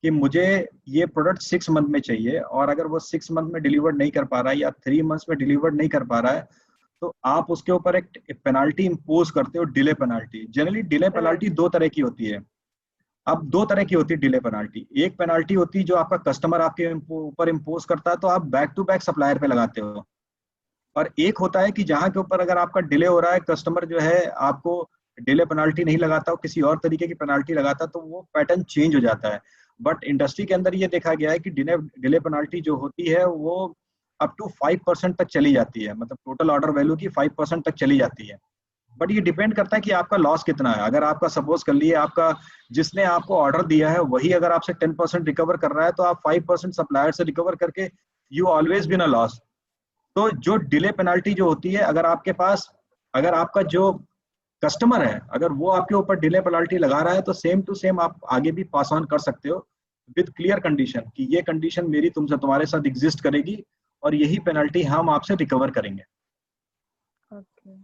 कि मुझे ये प्रोडक्ट 6 मंथ में चाहिए, और अगर वो 6 मंथ में डिलीवर नहीं कर पा रहा है या 3 मंथ्स में डिलीवर नहीं कर पा रहा है, तो आप उसके ऊपर एक पेनाल्टी इम्पोज करते हो, delay penalty. Generally delay penalty दो तरह की होती है। अब दो तरह की होती है डिले पेनाल्टी। एक पेनाल्टी होती है जो आपका कस्टमर आपके ऊपर इम्पोज करता है, तो आप बैक टू बैक सप्लायर पे लगाते हो। और एक होता है कि जहां के ऊपर अगर आपका डिले हो रहा है, कस्टमर जो है आपको डिले पेनाल्टी नहीं लगाता, किसी और तरीके की पेनाल्टी लगाता, तो वो पैटर्न चेंज हो जाता है। बट इंडस्ट्री के अंदर ये देखा गया है कि डिले पेनाल्टी जो होती है वो अप टू 5% तक चली जाती है, मतलब टोटल ऑर्डर वैल्यू की 5% तक चली जाती है। बट ये डिपेंड करता है कि आपका लॉस कितना है। अगर आपका सपोज कर लिए आपका जिसने आपको ऑर्डर दिया है वही अगर आपसे 10% रिकवर कर रहा है, तो आप 5% सप्लायर से रिकवर करके you always been a loss. तो जो डिले पेनाल्टी जो होती है, अगर आपके पास, अगर आपका जो कस्टमर है अगर वो आपके ऊपर डिले पेनाल्टी लगा रहा है, तो सेम टू सेम आप आगे भी पास ऑन कर सकते हो विद क्लियर कंडीशन कि ये कंडीशन मेरी तुमसे तुम्हारे साथ एग्जिस्ट करेगी और यही पेनल्टी हम आपसे रिकवर करेंगे। Okay.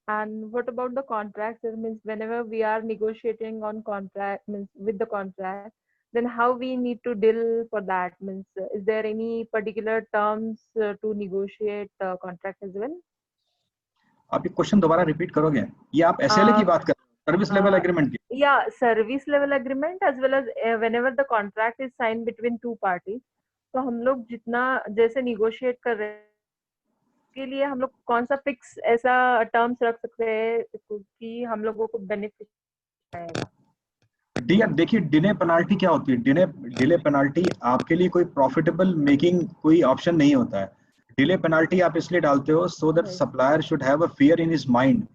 And what about the contracts? It means whenever we are negotiating on contract, means with the contract, then how we need to deal for that? Means is there any particular terms to negotiate contract as well? आप ये question दोबारा repeat करोगे? ये आप SLA की बात कर रहे हो, सर्विस लेवल एग्रीमेंट की? Yeah, service level agreement as well as whenever the contract is signed between two parties. तो हम लोग जितना जैसे negotiate कर रहे हैं के लिए हम लोग कौन सा फिक्स ऐसा टर्म्स रख सकते हैं कि हम लोगों को बेनिफिट आएगा? डियर देखिए, डिले पेनाल्टी क्या होती है? डिले पेनाल्टी आपके लिए कोई प्रॉफिटेबल मेकिंग कोई ऑप्शन नहीं होता है। डिले पेनाल्टी आप इसलिए डालते हो so that supplier should have a fear in his mind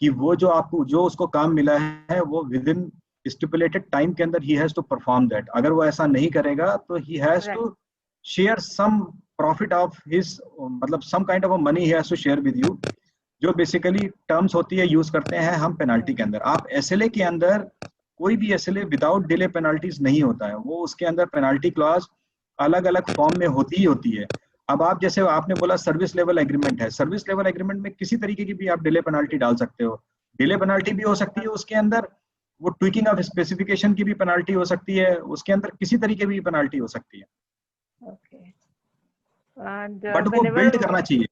कि वो जो आपको जो उसको काम मिला है वो विद इन स्टिपुलेटेड टाइम के अंदर he has to perform that. अगर वो ऐसा नहीं करेगा तो he has to share some profit of his, मतलब some kind of a money he has to share with you, जो बेसिकली टर्म्स होती है यूज करते हैं हम पेनाल्टी के अंदर। आप एसएलए के अंदर कोई भी एसएलए विदाउट डिले पेनाल्टीज नहीं होता है, वो उसके अंदर पेनाल्टी क्लॉज अलग अलग फॉर्म में होती ही होती है। अब आप जैसे आपने बोला सर्विस लेवल एग्रीमेंट है, सर्विस लेवल एग्रीमेंट में किसी तरीके की भी आप डिले पेनाल्टी डाल सकते हो। डिले पेनाल्टी भी हो सकती है उसके अंदर, वो ट्विकिंग ऑफ स्पेसिफिकेशन की भी पेनाल्टी हो सकती है उसके अंदर, किसी तरीके की पेनाल्टी हो सकती है। Okay. And बट वो बिल्ड करना चाहिए।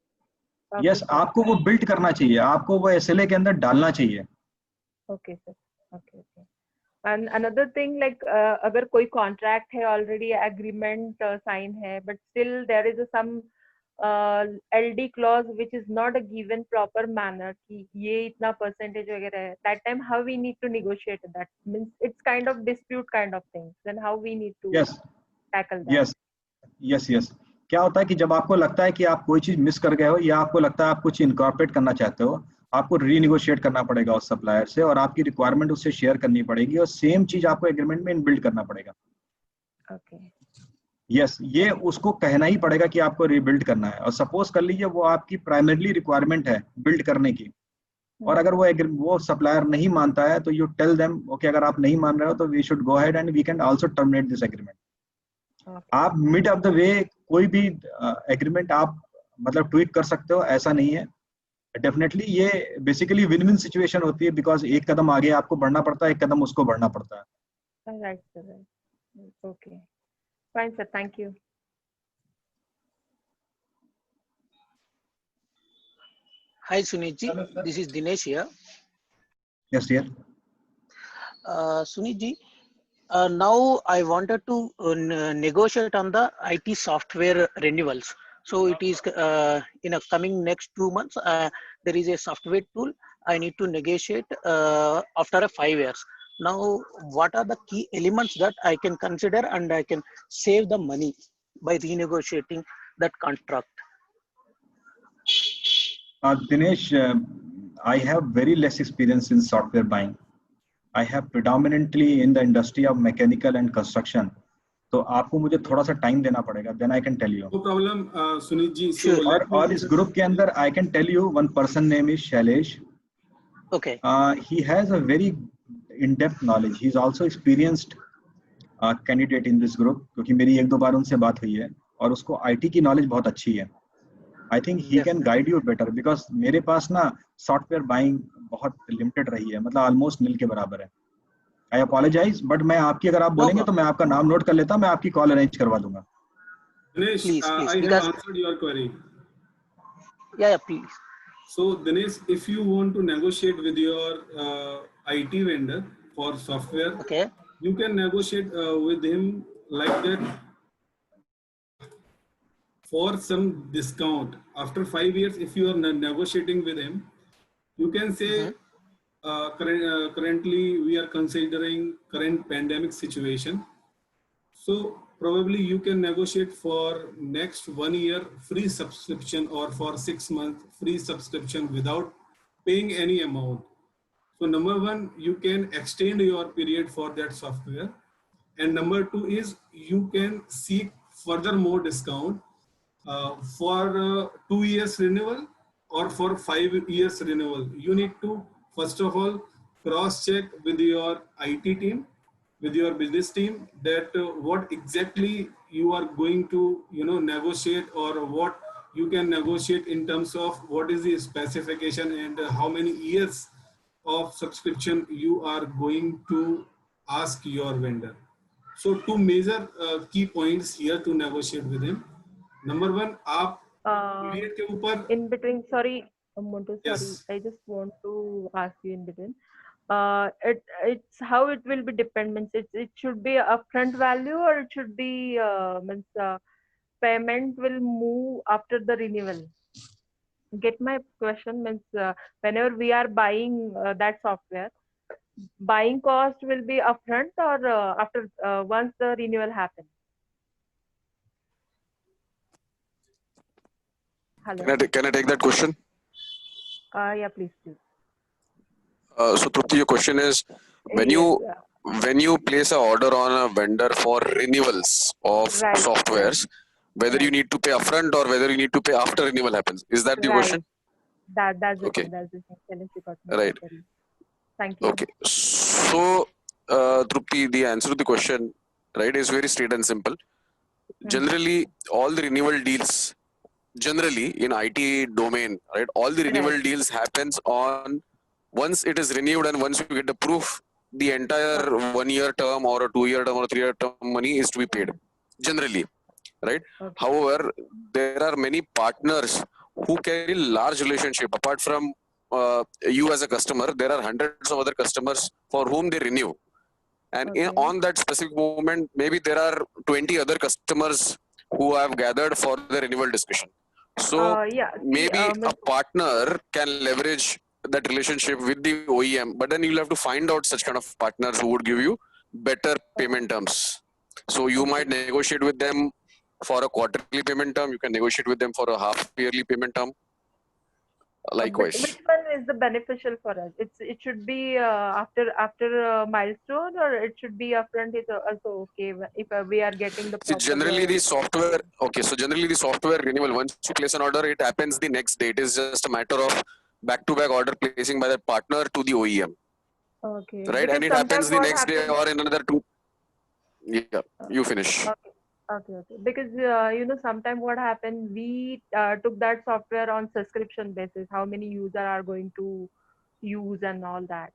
यस, आपको वो बिल्ड करना चाहिए, आपको वो एसएलए के अंदर डालना चाहिए। Okay, sir. Okay. And another thing, like अगर कोई contract है already agreement sign है, but still there is some LD clause which is not a given proper manner कि ये इतना percentage वगैरह है. That time how we need to negotiate that? Means it's kind of dispute kind of thing. Then how we need to tackle that? Yes. क्या होता है कि जब आपको लगता है कि आप कोई चीज मिस कर गए हो या आपको लगता है आप कुछ इनकॉर्पोरेट करना चाहते हो, आपको रीनिगोशिएट करना पड़ेगा उस सप्लायर से और आपकी रिक्वायरमेंट उससे शेयर करनी पड़ेगी और सेम चीज आपको एग्रीमेंट में इनबिल्ड करना पड़ेगा। यस, ये उसको कहना ही पड़ेगा कि आपको रीबिल्ड करना है। और सपोज कर लीजिए वो आपकी प्राइमरीली रिक्वायरमेंट है बिल्ड करने की, और अगर वो सप्लायर नहीं मानता है तो यू टेल देम ओके, अगर आप नहीं मान रहे हो तो we should go ahead and we can also terminate this agreement. आप मिड ऑफ द वे कोई भी एग्रीमेंट आप मतलब ट्वीक कर सकते हो, ऐसा नहीं है। डेफिनेटली ये बेसिकली विन विन सिचुएशन होती है, बिकॉज एक कदम आगे आपको बढ़ना पड़ता है, एक कदम उसको बढ़ना पड़ता है। Right, sir. Okay. Fine, sir. Thank you. Hi Sunit ji, this is Dinesh here. Yes, dear. Sunit ji, now I wanted to negotiate on the IT software renewals. So it is in a coming next 2 months, there is a software tool I need to negotiate after 5 years. Now, what are the key elements that I can consider and I can save the money by renegotiating that contract? Dinesh, I have very less experience in software buying. I have predominantly in the industry of mechanical and construction. तो आपको मुझे थोड़ा सा time देना पड़ेगा, then I can tell you. No problem, Sunit जी. और इस group के अंदर I can tell you one person name is Shailesh. Okay. He has a very in-depth knowledge. He is also experienced candidate in this group, क्योंकि मेरी 1-2 बार उनसे बात हुई है और उसको IT की नॉलेज बहुत अच्छी है. I think he can guide you better because मेरे पास ना सॉफ्टवेयर बाइंग बहुत लिमिटेड रही है, मतलब ऑलमोस्ट नील के बराबर है. I apologize, but मैं आपकी अगर आप बोलेंगे तो मैं आपका नाम नोट कर लेता, मैं आपकी कॉल अरेंज करवा दूंगा. Dinesh, Please, please, I have because answered your query. yeah, please. So Dinesh, if you want to negotiate with your IT vendor for software, Okay. you can negotiate with him like that for some discount. After 5 years, if you are negotiating with him, you can say currently we are considering current pandemic situation. So probably you can negotiate for next 1 year free subscription or for 6 months free subscription without paying any amount. So number one, you can extend your period for that software. And number two is you can seek further more discount for 2 years renewal or for 5 years renewal. You need to first of all cross check with your IT team, with your business team, that what exactly you are going to negotiate, or what you can negotiate in terms of what is the specification and how many years of subscription you are going to ask your vendor. So two major key points here to negotiate with him. Number one, आप period के ऊपर In between, sorry, Montu, sorry, Yes. I just want to ask you in between. It's how it will be dependent. It should be upfront value, or it should be payment will move after the renewal. Get my question? Means whenever we are buying that software, buying cost will be upfront or after once the renewal happens. Hello. Can I take that question? Yeah, please. So Trupti, your question is when you place an order on a vendor for renewals of softwares, whether you need to pay upfront or whether you need to pay after renewal happens. Is that the question? That's the Okay. thing. That's the thing. Right. Thank you. Okay. So Trupti, the answer to the question, right, is very straight and simple. Generally, all the renewal deals, generally in IT domain, right, all the renewal deals happens on once it is renewed and once you get the proof, the entire 1 year term or a 2 year term or a 3 year term money is to be paid. Generally, right? However, there are many partners who carry large relationship. Apart from you as a customer, there are hundreds of other customers for whom they renew. And on that specific moment, maybe there are 20 other customers who have gathered for the renewal discussion. So maybe a partner can leverage that relationship with the OEM, but then you'll have to find out such kind of partners who would give you better payment terms. So you might negotiate with them for a quarterly payment term. You can negotiate with them for a half yearly payment term. Likewise. Which one is the beneficial for us? It should be after milestone, or it should be upfront. It's also okay if we are getting the. See, generally the software. Okay, so generally the software renewal, once you place an order, it happens the next day. It is just a matter of back-to-back order placing by the partner to the OEM. Okay. Right, and it happens the next day or in another 2. Yeah, you finish. Okay. Because sometimes what happened, we took that software on subscription basis. How many users are going to use and all that.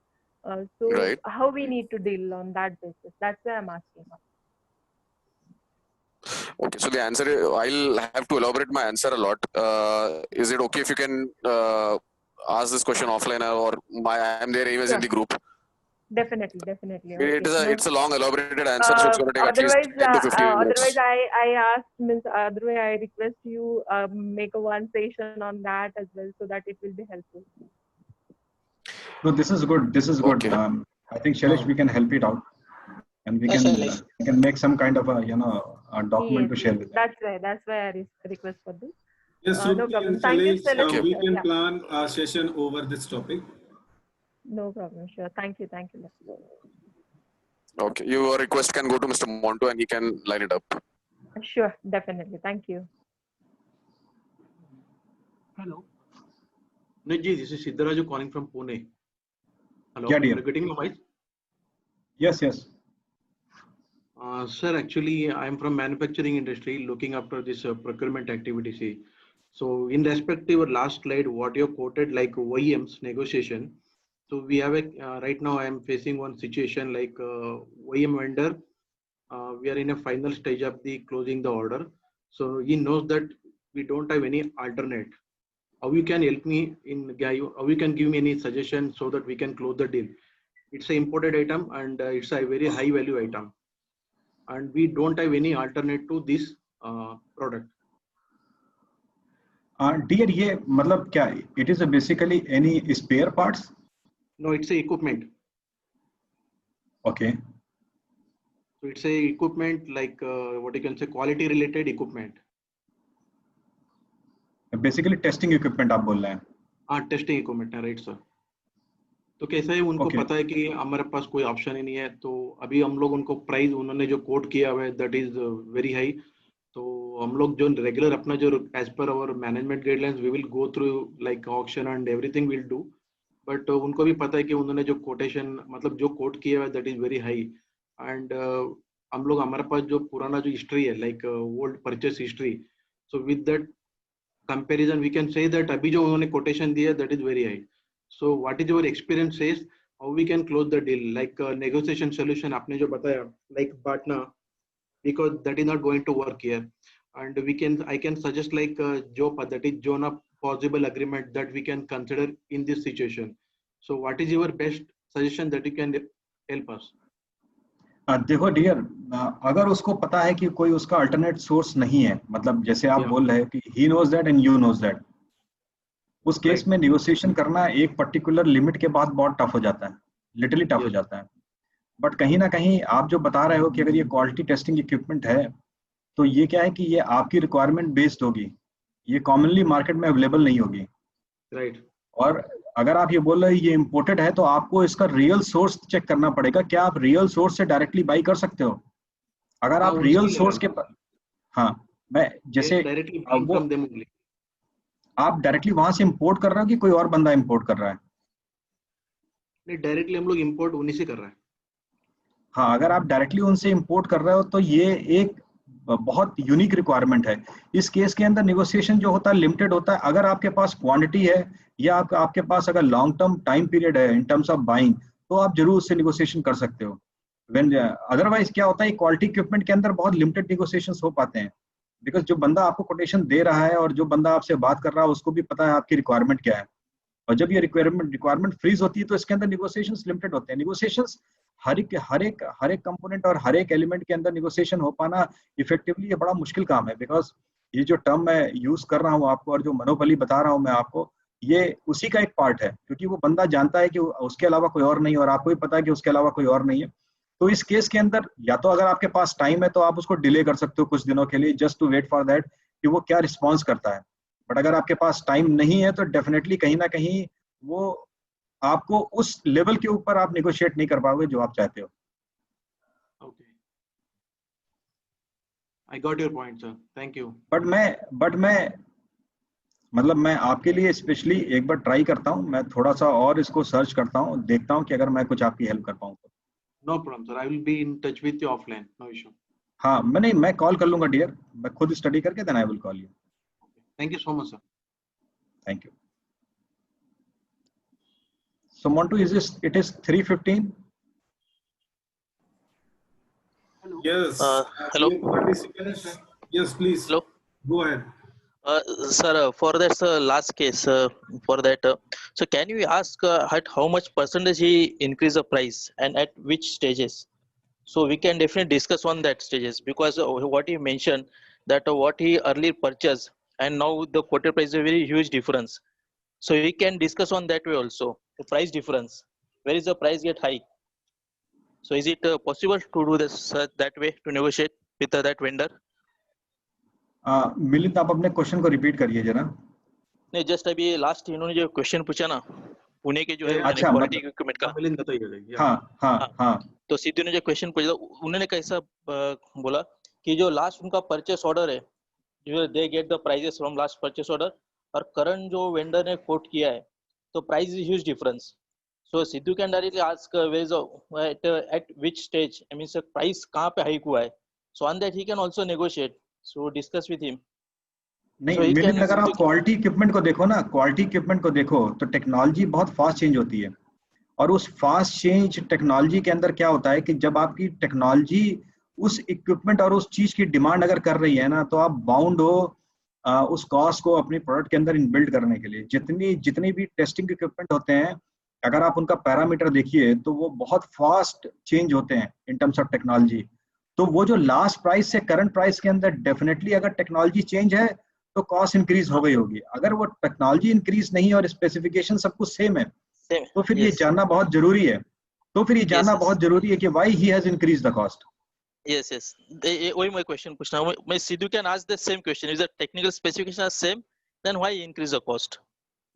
So how we need to deal on that basis? That's why I'm asking. Okay, so the answer, I'll have to elaborate my answer a lot. Is it okay if you can ask this question offline, or I am there anyways in the group? Definitely. It's a long elaborated answer, so it's going to take at least 10 to 15 minutes. Otherwise, I request you make a one session on that as well, so that it will be helpful. No, this is good. Okay. I think Shailesh, we can help it out, and we can make some kind of a document to share with them. That's why I request for this. Yes, no problem. Thank you, Shailesh. We can plan a session over this topic. No problem. Sure. Thank you. Okay. Your request can go to Mr. Montu and he can line it up. Sure. Definitely. Thank you. Hello. Niji, this is Siddharaju calling from Pune. Hello. Yeah, dear. Are you getting my voice? Yes. Sir, actually, I'm from manufacturing industry looking after this procurement activity. So in respect to your last slide, what you quoted like OEMs negotiation. So we have a right now I am facing one situation like OEM vendor. We are in a final stage of the closing the order. So he knows that we don't have any alternate. How you can help me in how you can give me any suggestion so that we can close the deal. It's an imported item and it's a very high value item, and we don't have any alternate to this product. Dear ये मतलब क्या it is basically any spare parts? No, it's a equipment. Okay. So it's a equipment like what you can say quality related equipment. Basically testing equipment आप बोल रहे हैं? हाँ, testing equipment है, right sir. तो कैसा है उनको Okay. पता है कि हमारे पास कोई ऑप्शन ही नहीं है, तो अभी हम लोग उनको प्राइस उन्होंने जो कोट किया हुआ है दैट इज वेरी हाई. तो हम लोग जो रेगुलर अपना जो as per our management guidelines we will go through like auction and everything will do. But उनको भी पता है कि उन्होंने जो कोटेशन मतलब जो कोट किया हुआ है that is very high. And हम लोग हमारे पास जो पुराना जो हिस्ट्री है like old purchase history, so with that comparison we can say that अभी जो उन्होंने कोटेशन दिया that is very high. So what is your experience says how we can close the deal like negotiation solution आपने जो बताया like BATNA, because that is not going to work here, and I can suggest like JOPA, that is Zone of Possible Agreement, that we can consider in this situation. So what is your best suggestion that you can help us? देखो dear, अगर उसको पता है कि कोई उसका alternate source नहीं है, मतलब जैसे आप बोल रहे हैं कि he knows that and you knows that, उस केस में नेगोशिएशन करना एक पर्टिकुलर लिमिट के बाद बहुत टफ हो जाता है, लिटरली टफ हो जाता है. बट कहीं ना कहीं आप जो बता रहे हो कि अगर ये क्वालिटी टेस्टिंग इक्विपमेंट है तो ये क्या है कि ये आपकी रिक्वायरमेंट बेस्ड होगी, ये कॉमनली मार्केट में अवेलेबल नहीं होगी. राइट. और अगर आप ये बोल रहे हैं ये इम्पोर्टेड है तो आपको इसका रियल सोर्स चेक करना पड़ेगा. क्या आप रियल सोर्स से डायरेक्टली बाई कर सकते हो? अगर आप रियल सोर्स के हाँ मैं जैसे आप डायरेक्टली वहां से इंपोर्ट कर रहे हो कि कोई और बंदा इंपोर्ट कर रहा है? नहीं, डायरेक्टली हम लोग इंपोर्ट उन्हीं से कर रहे हैं. हाँ, अगर आप डायरेक्टली उनसे इंपोर्ट कर रहे हो तो ये एक बहुत यूनिक रिक्वायरमेंट है. इस केस के अंदर नेगोशिएशन जो होता है लिमिटेड होता है. अगर आपके पास क्वांटिटी है या आपके पास अगर लॉन्ग टर्म टाइम पीरियड है इन टर्म्स ऑफ बाइंग, तो आप जरूर उससे नेगोशिएशन कर सकते हो. व्हेन अदरवाइज क्या होता है, क्वालिटी इक्विपमेंट के अंदर बहुत लिमिटेड नेगोशिएशंस हो पाते हैं, बिकॉज जो बंदा आपको कोटेशन दे रहा है और जो बंदा आपसे बात कर रहा है उसको भी पता है आपकी रिक्वायरमेंट क्या है. और जब ये रिक्वायरमेंट फ्रीज होती है तो इसके अंदर नेगोशिएशंस लिमिटेड होते हैं. नेगोशिएशंस हर एक कंपोनेंट और हर एक एलिमेंट के अंदर नेगोशिएशन हो पाना इफेक्टिवली ये बड़ा मुश्किल काम है. बिकॉज ये जो टर्म मैं यूज कर रहा हूँ आपको और जो मोनोपोली बता रहा हूँ मैं आपको, ये उसी का एक पार्ट है, क्योंकि वो बंदा जानता है कि उसके अलावा कोई और नहीं है और आपको भी पता है कि उसके अलावा कोई और नहीं है. तो इस केस के अंदर या तो अगर आपके पास टाइम है तो आप उसको डिले कर सकते हो कुछ दिनों के लिए, just to wait for that कि वो क्या रिस्पॉन्स करता है. बट अगर आपके पास टाइम नहीं है तो डेफिनेटली कहीं ना कहीं वो आपको उस लेवल के ऊपर आप नेगोशिएट नहीं कर पाओगे जो आप चाहते हो. Okay, I got your point, sir. Thank you. But मैं मतलब मैं आपके लिए स्पेशली एक बार ट्राई करता हूँ, मैं थोड़ा सा और इसको सर्च करता हूँ, देखता हूँ कि अगर मैं कुछ आपकी हेल्प कर पाऊँ तो. No problem, sir. I will be in touch with you offline. No issue. हाँ, मैं कॉल कर लूंगा डियर, मैं खुद स्टडी करके then I will call you. Thank you so much, sir. Thank you. So Montu, it is 3:15? Yes. Hello. Yes, please. Hello. Go ahead. Sir, for that last case, for that, so can you ask at how much percentage he increase the price and at which stages? So we can definitely discuss on that stages, because what he mentioned that what he earlier purchased and now the quoted price is a very huge difference. So we can discuss on that way also, the price difference. Where is the price get high? So is it possible to do this that way, to negotiate with that vendor? Milind, आप अपने question को repeat करिए जरा. नहीं, just अभी last इन्होंने जो question पूछा ना पुणे के जो है अच्छा, क्वालिटी इक्विपमेंट का. मिलिंद बताइए. हाँ. तो सिद्धू ने जो क्वेश्चन पूछा उन्होंने कैसा बोला कि जो लास्ट उनका परचेस ऑर्डर है, जो they get the prices from last purchase order और करंट जो वेंडर ने कोट किया है, तो price is huge difference. So Sidhu can directly ask at which stage, I mean price कहाँ पे हाइक हुआ है. So on that he can also negotiate. So discuss with him. नहीं, So he मिलिंद can अगर आप क्वालिटी इक्विपमेंट को देखो ना, क्वालिटी इक्विपमेंट को देखो तो टेक्नोलॉजी बहुत फास्ट चेंज होती है। और उस फास्ट चेंज टेक्नोलॉजी के अंदर क्या होता है कि जब आपकी टेक्नोलॉजी उस इक्विपमेंट और उस चीज की डिमांड अगर कर रही है ना, तो आप बाउंड हो उस कॉस्ट को अपनी प्रोडक्ट के अंदर इनबिल्ड करने के लिए। जितनी भी टेस्टिंग इक्विपमेंट होते हैं, अगर आप उनका पैरामीटर देखिए तो वो बहुत फास्ट चेंज होते हैं इन टर्म्स ऑफ टेक्नोलॉजी। तो वो जो लास्ट प्राइस से करंट प्राइस के अंदर डेफिनेटली अगर टेक्नोलॉजी चेंज है तो कॉस्ट इंक्रीज हो गई होगी। अगर वो टेक्नोलॉजी इंक्रीज नहीं है और स्पेसिफिकेशन सब कुछ सेम है, तो फिर ये जानना बहुत जरूरी है। बहुत जरूरी है कि why he has increase the cost. Yes, yes. वही my question पूछना। मैं Sidhu can ask the same question. If the technical specifications are same, then why increase the cost?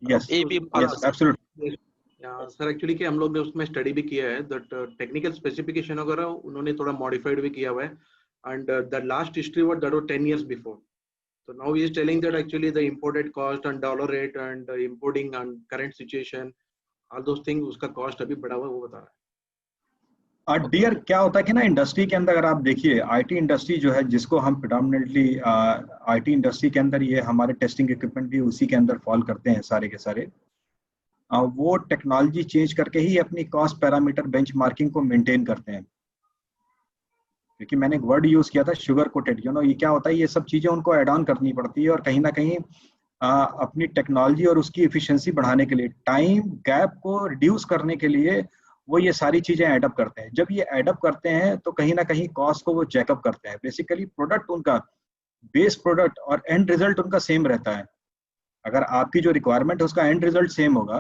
Yes, yes, absolutely. Sir actually कि हम लोग ने उसमें study भी किया है दैट टेक्निकल स्पेसिफिकेशन वगैरह उन्होंने थोड़ा मॉडिफाइड भी किया हुआ है and the last history was that was 10 years before. So now he is telling that actually the imported cost and dollar rate and importing and current situation, all those things, उसका cost अभी बढ़ा हुआ है, वो बता रहा है। Dear क्या होता है कि ना इंडस्ट्री के अंदर अगर आप देखिए, आईटी इंडस्ट्री जो है जिसको हम प्रेडोमिनेटली आईटी इंडस्ट्री के अंदर, ये हमारे टेस्टिंग इक्विपमेंट भी उसी के अंदर फॉल करते हैं सारे के सारे। वो टेक्नोलॉजी चेंज करके ही अपनी कॉस्ट पैरामीटर बेंचमार्किंग को मेंटेन करते हैं। क्योंकि मैंने एक वर्ड यूज किया था शुगर कोटेड, ये क्या होता है, ये सब चीजें उनको ऐड ऑन करनी पड़ती है और कहीं ना कहीं अपनी टेक्नोलॉजी और उसकी एफिशिएंसी बढ़ाने के लिए, टाइम गैप को रिड्यूस करने के लिए वो ये सारी चीजें एडअप करते हैं। जब ये एडअप करते हैं तो कहीं ना कहीं कॉस्ट को वो चेकअप करते हैं। बेसिकली प्रोडक्ट उनका, बेस प्रोडक्ट और एंड रिजल्ट उनका सेम रहता है। अगर आपकी जो रिक्वायरमेंट है उसका एंड रिजल्ट सेम होगा,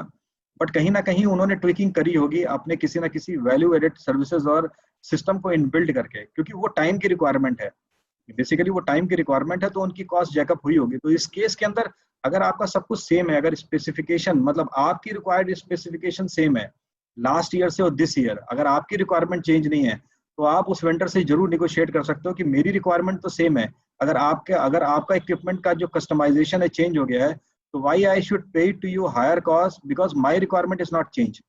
बट कहीं ना कहीं उन्होंने ट्विकिंग करी होगी अपने किसी ना किसी वैल्यू एडेड सर्विसेज और सिस्टम को इनबिल्ड करके, क्योंकि वो टाइम की रिक्वायरमेंट है। बेसिकली वो टाइम की रिक्वायरमेंट है तो उनकी कॉस्ट जैकअप हुई होगी। तो इस केस के अंदर अगर आपका सब कुछ सेम है, अगर स्पेसिफिकेशन मतलब आपकी रिक्वायर्ड स्पेसिफिकेशन सेम है लास्ट ईयर से और दिस ईयर, अगर आपकी रिक्वायरमेंट चेंज नहीं है तो आप उस वेंडर से जरूर निगोशिएट कर सकते हो कि मेरी रिक्वायरमेंट तो सेम है, अगर आपका इक्विपमेंट का जो कस्टमाइजेशन है चेंज हो गया है, तो why I should pay to you higher cost because my requirement is not change.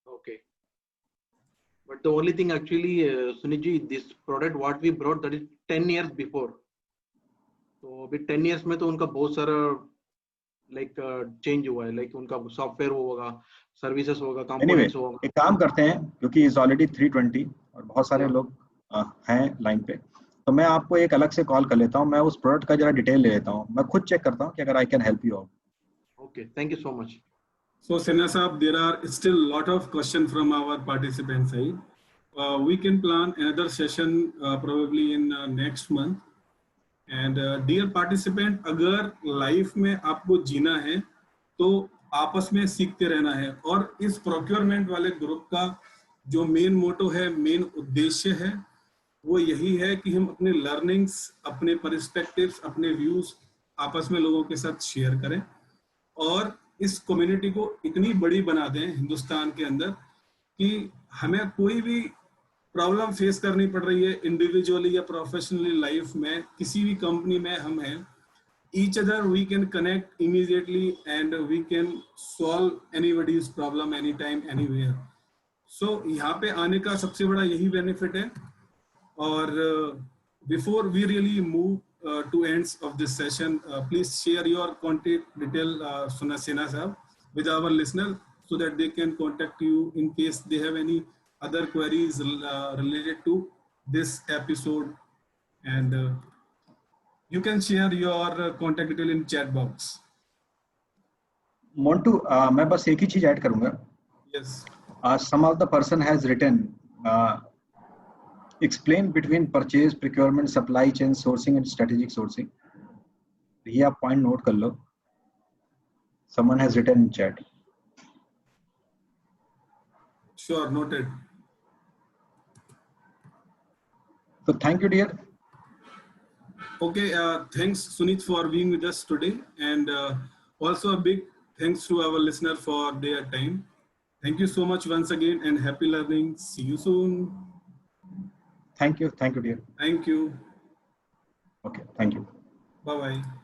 Okay. But the only thing actually, Sunit ji, this product what we brought that is 10 years before. तो अभी 10 years में तो उनका बहुत सारा like change हुआ है, like उनका सॉफ्टवेयर होगा, सर्विसेज होगा, कंपोनेंट्स होगा। एक काम करते हैं, क्योंकि इज ऑलरेडी 3:20 और बहुत सारे लोग हैं लाइन पे, तो मैं आपको एक अलग से कॉल कर लेता हूँ। मैं उस प्रोडक्ट का जरा डिटेल ले लेता हूँ, मैं खुद चेक करता हूँ कि अगर I can help you out. Okay, thank you so much. So Sinha Saab, there are still a lot of questions from our participants side. We can plan another session probably in next month. And dear participant, अगर life में आपको जीना है तो आपस में सीखते रहना है। और इस प्रोक्योरमेंट वाले ग्रुप का जो मेन मोटो है, मेन उद्देश्य है, वो यही है कि हम अपने लर्निंग्स, अपने पर्सपेक्टिव्स, अपने व्यूज आपस में लोगों के साथ शेयर करें और इस कम्युनिटी को इतनी बड़ी बना दें हिंदुस्तान के अंदर कि हमें कोई भी प्रॉब्लम फेस करनी पड़ रही है इंडिविजुअली या प्रोफेशनली लाइफ में, किसी भी कंपनी में हम हैं, each other we can connect immediately and we can solve anybody's problem anytime anywhere. So यहाँ पे आने का सबसे बड़ा यही बेनिफिट है। और before we really move to ends of this session, please share your contact detail, Sinha Saab, with our listener so that they can contact you in case they have any other queries related to this episode. And you can share your contact detail in chat box. Montu, मैं बस एक ही चीज add करूंगा। Yes. Some of the person has written explain between purchase, procurement, supply chain, sourcing and strategic sourcing. ये आप point note कर लो। Someone has written in chat. Sure, noted. So thank you, dear. Okay, thanks Sunit for being with us today, and also a big thanks to our listener for their time. Thank you so much once again and happy learning. See you soon. Thank you, dear. Thank you. Okay, thank you. Bye bye.